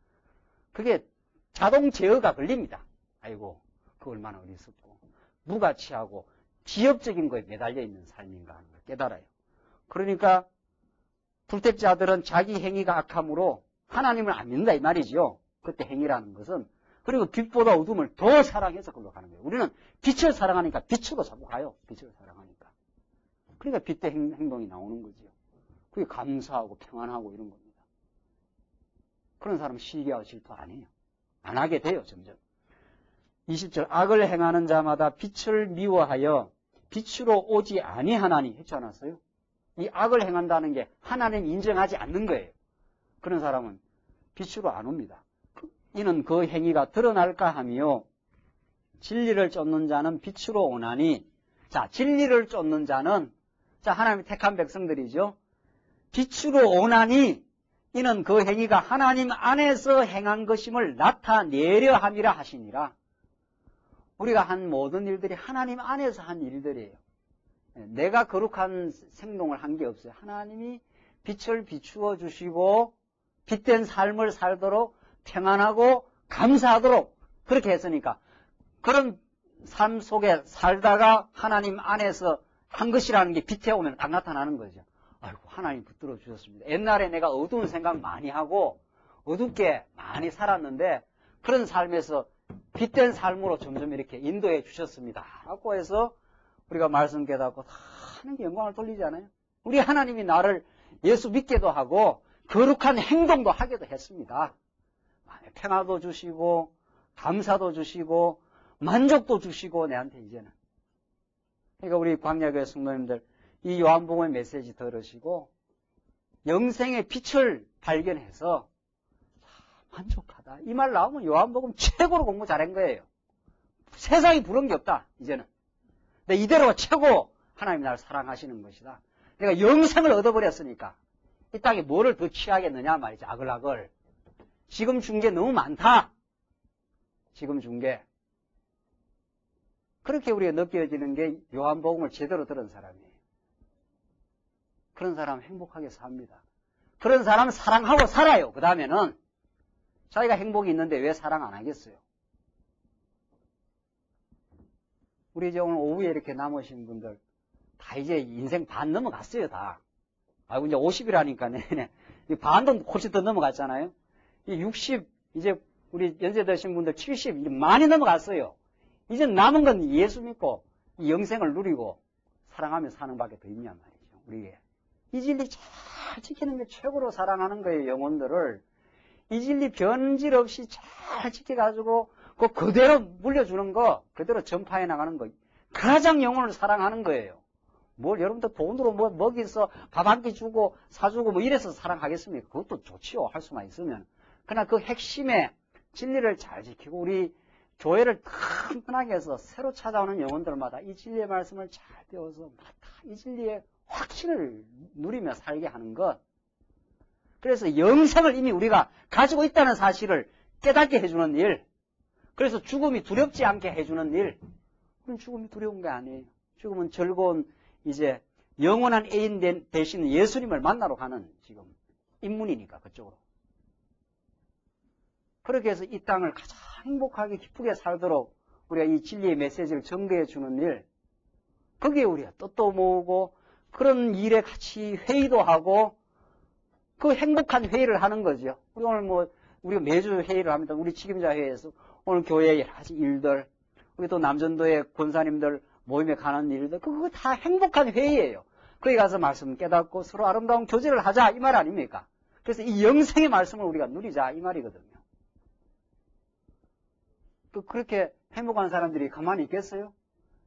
그게 자동 제어가 걸립니다. 아이고, 그 얼마나 어리석고 무가치하고 지엽적인 거에 매달려 있는 삶인가 하는 걸 깨달아요. 그러니까 불택자들은 자기 행위가 악함으로 하나님을 안 믿는다 이 말이죠. 그때 행위라는 것은. 그리고 빛보다 어둠을 더 사랑해서 그걸로 가는 거예요. 우리는 빛을 사랑하니까 빛으로 자꾸 가요. 빛을 사랑하니까. 그러니까 빛의 행동이 나오는 거죠. 그게 감사하고 평안하고 이런 겁니다. 그런 사람은 시기하고 질투 안 해요. 안 하게 돼요. 점점. 20절 악을 행하는 자마다 빛을 미워하여 빛으로 오지 아니하나니 했지 않았어요? 이 악을 행한다는 게 하나님 인정하지 않는 거예요. 그런 사람은 빛으로 안 옵니다. 이는 그 행위가 드러날까 하며 진리를 쫓는 자는 빛으로 오나니. 자, 진리를 쫓는 자는 자 하나님의 택한 백성들이죠. 빛으로 오나니 이는 그 행위가 하나님 안에서 행한 것임을 나타내려 함이라 하시니라. 우리가 한 모든 일들이 하나님 안에서 한 일들이에요. 내가 거룩한 생동을 한 게 없어요. 하나님이 빛을 비추어 주시고 빛된 삶을 살도록 평안하고 감사하도록 그렇게 했으니까 그런 삶 속에 살다가 하나님 안에서 한 것이라는 게 빛에 오면 딱 나타나는 거죠. 아이고 하나님 붙들어 주셨습니다. 옛날에 내가 어두운 생각 많이 하고 어둡게 많이 살았는데 그런 삶에서 빛된 삶으로 점점 이렇게 인도해 주셨습니다. 라고 해서 우리가 말씀 깨닫고 다 하나님께 영광을 돌리잖아요. 우리 하나님이 나를 예수 믿게도 하고 거룩한 행동도 하게도 했습니다. 평화도 주시고 감사도 주시고 만족도 주시고 내한테 이제는. 그러니까 우리 광야교회 성도님들 이 요한복음의 메시지 들으시고 영생의 빛을 발견해서 만족하다. 이 말 나오면 요한복음 최고로 공부 잘한 거예요. 세상이 부러운 게 없다. 이제는. 근데 이대로가 최고 하나님이 나를 사랑하시는 것이다. 내가 영생을 얻어버렸으니까 이 땅에 뭐를 더 취하겠느냐 말이지. 아글아글. 지금 준 게 너무 많다. 지금 준 게. 그렇게 우리가 느껴지는 게 요한복음을 제대로 들은 사람이에요. 그런 사람은 행복하게 삽니다. 그런 사람은 사랑하고 살아요. 그 다음에는 자기가 행복이 있는데 왜 사랑 안 하겠어요? 우리 이제 오늘 오후에 이렇게 남으신 분들 다 이제 인생 반 넘어갔어요, 다. 아이고, 이제 50이라니까, 네네. 반도 훨씬 더 넘어갔잖아요. 이 60, 이제 우리 연세 드신 분들 70, 이제 많이 넘어갔어요. 이제 남은 건 예수 믿고 이 영생을 누리고 사랑하며 사는 밖에 더 있냔 말이죠, 우리에게. 이 진리 잘 지키는 게 최고로 사랑하는 거예요, 영혼들을. 이 진리 변질 없이 잘 지켜가지고 그대로 물려주는 거, 그대로 전파해 나가는 거. 가장 영혼을 사랑하는 거예요. 뭘 여러분들 돈으로 뭐 먹이서 밥 한 끼 주고 사주고 뭐 이래서 사랑하겠습니까? 그것도 좋지요. 할 수만 있으면. 그러나 그 핵심에 진리를 잘 지키고 우리 교회를 튼튼하게 해서 새로 찾아오는 영혼들마다 이 진리의 말씀을 잘 배워서 이 진리의 확신을 누리며 살게 하는 것. 그래서 영생을 이미 우리가 가지고 있다는 사실을 깨닫게 해주는 일. 그래서 죽음이 두렵지 않게 해주는 일. 그럼 죽음이 두려운 게 아니에요. 죽음은 즐거운 이제 영원한 애인 대신 예수님을 만나러 가는 지금 인문이니까 그쪽으로. 그렇게 해서 이 땅을 가장 행복하게 기쁘게 살도록 우리가 이 진리의 메시지를 전개해 주는 일. 거기에 우리가 뜻도 모으고 그런 일에 같이 회의도 하고 그 행복한 회의를 하는 거죠. 우리 오늘 우리가 매주 회의를 합니다. 우리 책임자 회의에서 오늘 교회의 여러 가지 일들, 우리 또 남전도의 권사님들 모임에 가는 일들, 그거 다 행복한 회의예요. 거기 가서 말씀 깨닫고 서로 아름다운 교제를 하자, 이 말 아닙니까? 그래서 이 영생의 말씀을 우리가 누리자, 이 말이거든요. 그렇게 행복한 사람들이 가만히 있겠어요?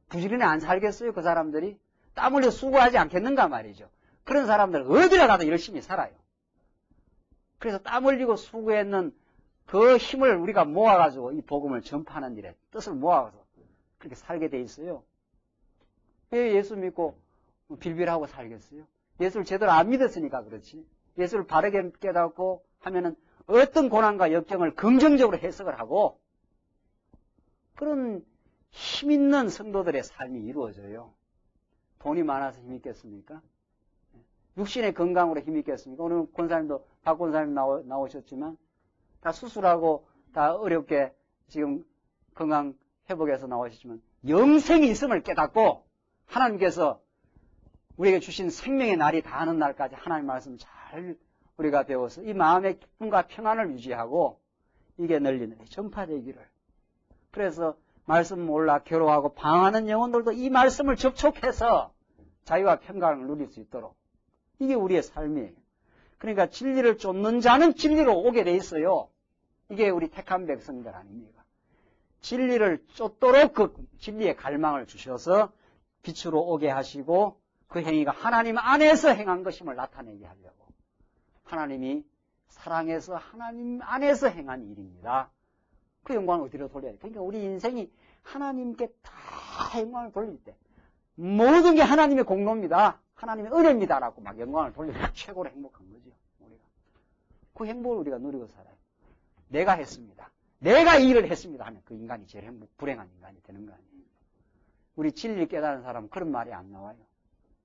부지런히 안 살겠어요? 그 사람들이? 땀 흘려 수고하지 않겠는가 말이죠. 그런 사람들 어디를 가도 열심히 살아요. 그래서 땀 흘리고 수고했는 그 힘을 우리가 모아가지고 이 복음을 전파하는 일에 뜻을 모아서 그렇게 살게 돼 있어요. 왜 예수 믿고 빌빌하고 살겠어요? 예수를 제대로 안 믿었으니까 그렇지. 예수를 바르게 깨닫고 하면은 어떤 고난과 역경을 긍정적으로 해석을 하고 그런 힘 있는 성도들의 삶이 이루어져요. 돈이 많아서 힘 있겠습니까? 육신의 건강으로 힘 있겠습니까? 오늘 권사님도 박 권사님 나오셨지만 다 수술하고 다 어렵게 지금 건강 회복해서 나오셨지만 영생이 있음을 깨닫고 하나님께서 우리에게 주신 생명의 날이 다하는 날까지 하나님 말씀 잘 우리가 배워서 이 마음의 기쁨과 평안을 유지하고 이게 널리 전파되기를. 그래서 말씀 몰라 괴로워하고 방황하는 영혼들도 이 말씀을 접촉해서 자유와 평강을 누릴 수 있도록 이게 우리의 삶이에요. 그러니까 진리를 쫓는 자는 진리로 오게 돼 있어요. 이게 우리 택한 백성들 아닙니까? 진리를 쫓도록 그 진리의 갈망을 주셔서 빛으로 오게 하시고 그 행위가 하나님 안에서 행한 것임을 나타내게 하려고 하나님이 사랑해서 하나님 안에서 행한 일입니다. 그 영광을 어디로 돌려야 돼? 그러니까 우리 인생이 하나님께 다 영광을 돌릴 때 모든 게 하나님의 공로입니다. 하나님의 은혜입니다라고 막 영광을 돌리면 최고로 행복한 거죠. 우리가 그 행복을 우리가 누리고 살아요. 내가 했습니다. 내가 이 일을 했습니다 하면 그 인간이 제일 불행한 인간이 되는 거 아니에요. 우리 진리를 깨달은 사람은 그런 말이 안 나와요.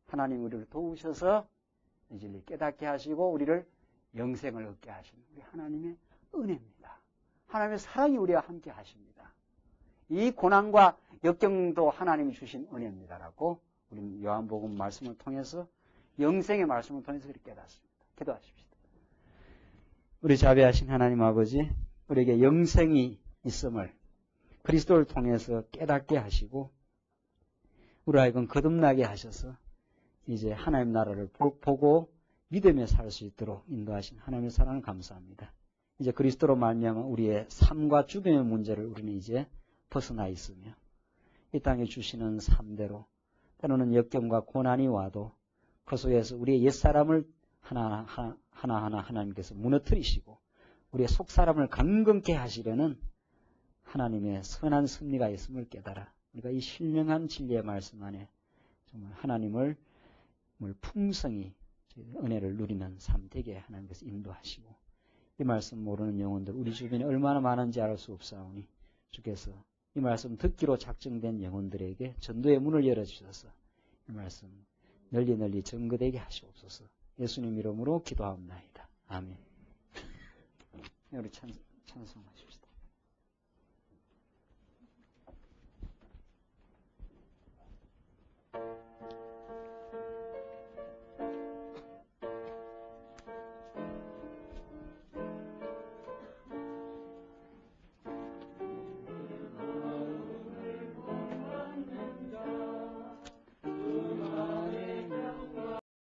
하나님 우리를 도우셔서 이 진리를 깨닫게 하시고 우리를 영생을 얻게 하시는 우리 하나님의 은혜입니다. 하나님의 사랑이 우리와 함께 하십니다. 이 고난과 역경도 하나님이 주신 은혜입니다라고 우리 요한복음 말씀을 통해서 영생의 말씀을 통해서 그렇게 깨닫습니다. 기도하십시다. 우리 자비하신 하나님 아버지, 우리에게 영생이 있음을 그리스도를 통해서 깨닫게 하시고 우리 하여금 거듭나게 하셔서 이제 하나님 나라를 보고 믿으며 살 수 있도록 인도하신 하나님의 사랑을 감사합니다. 이제 그리스도로 말미암아 우리의 삶과 주변의 문제를 우리는 이제 벗어나 있으며 이 땅에 주시는 삶대로 때로는 역경과 고난이 와도 그 속에서 우리의 옛사람을 하나하나 하나님께서 무너뜨리시고 우리의 속사람을 강건케 하시려는 하나님의 선한 섭리가 있음을 깨달아 우리가 이 신령한 진리의 말씀 안에 정말 하나님을 풍성히 은혜를 누리는 삶 되게 하나님께서 인도하시고 이 말씀 모르는 영혼들 우리 주변에 얼마나 많은지 알 수 없사오니 주께서 이 말씀 듣기로 작정된 영혼들에게 전도의 문을 열어주셔서 이 말씀 널리 증거되게 하시옵소서. 예수님 이름으로 기도하옵나이다. 아멘. 우리 찬송하십시다.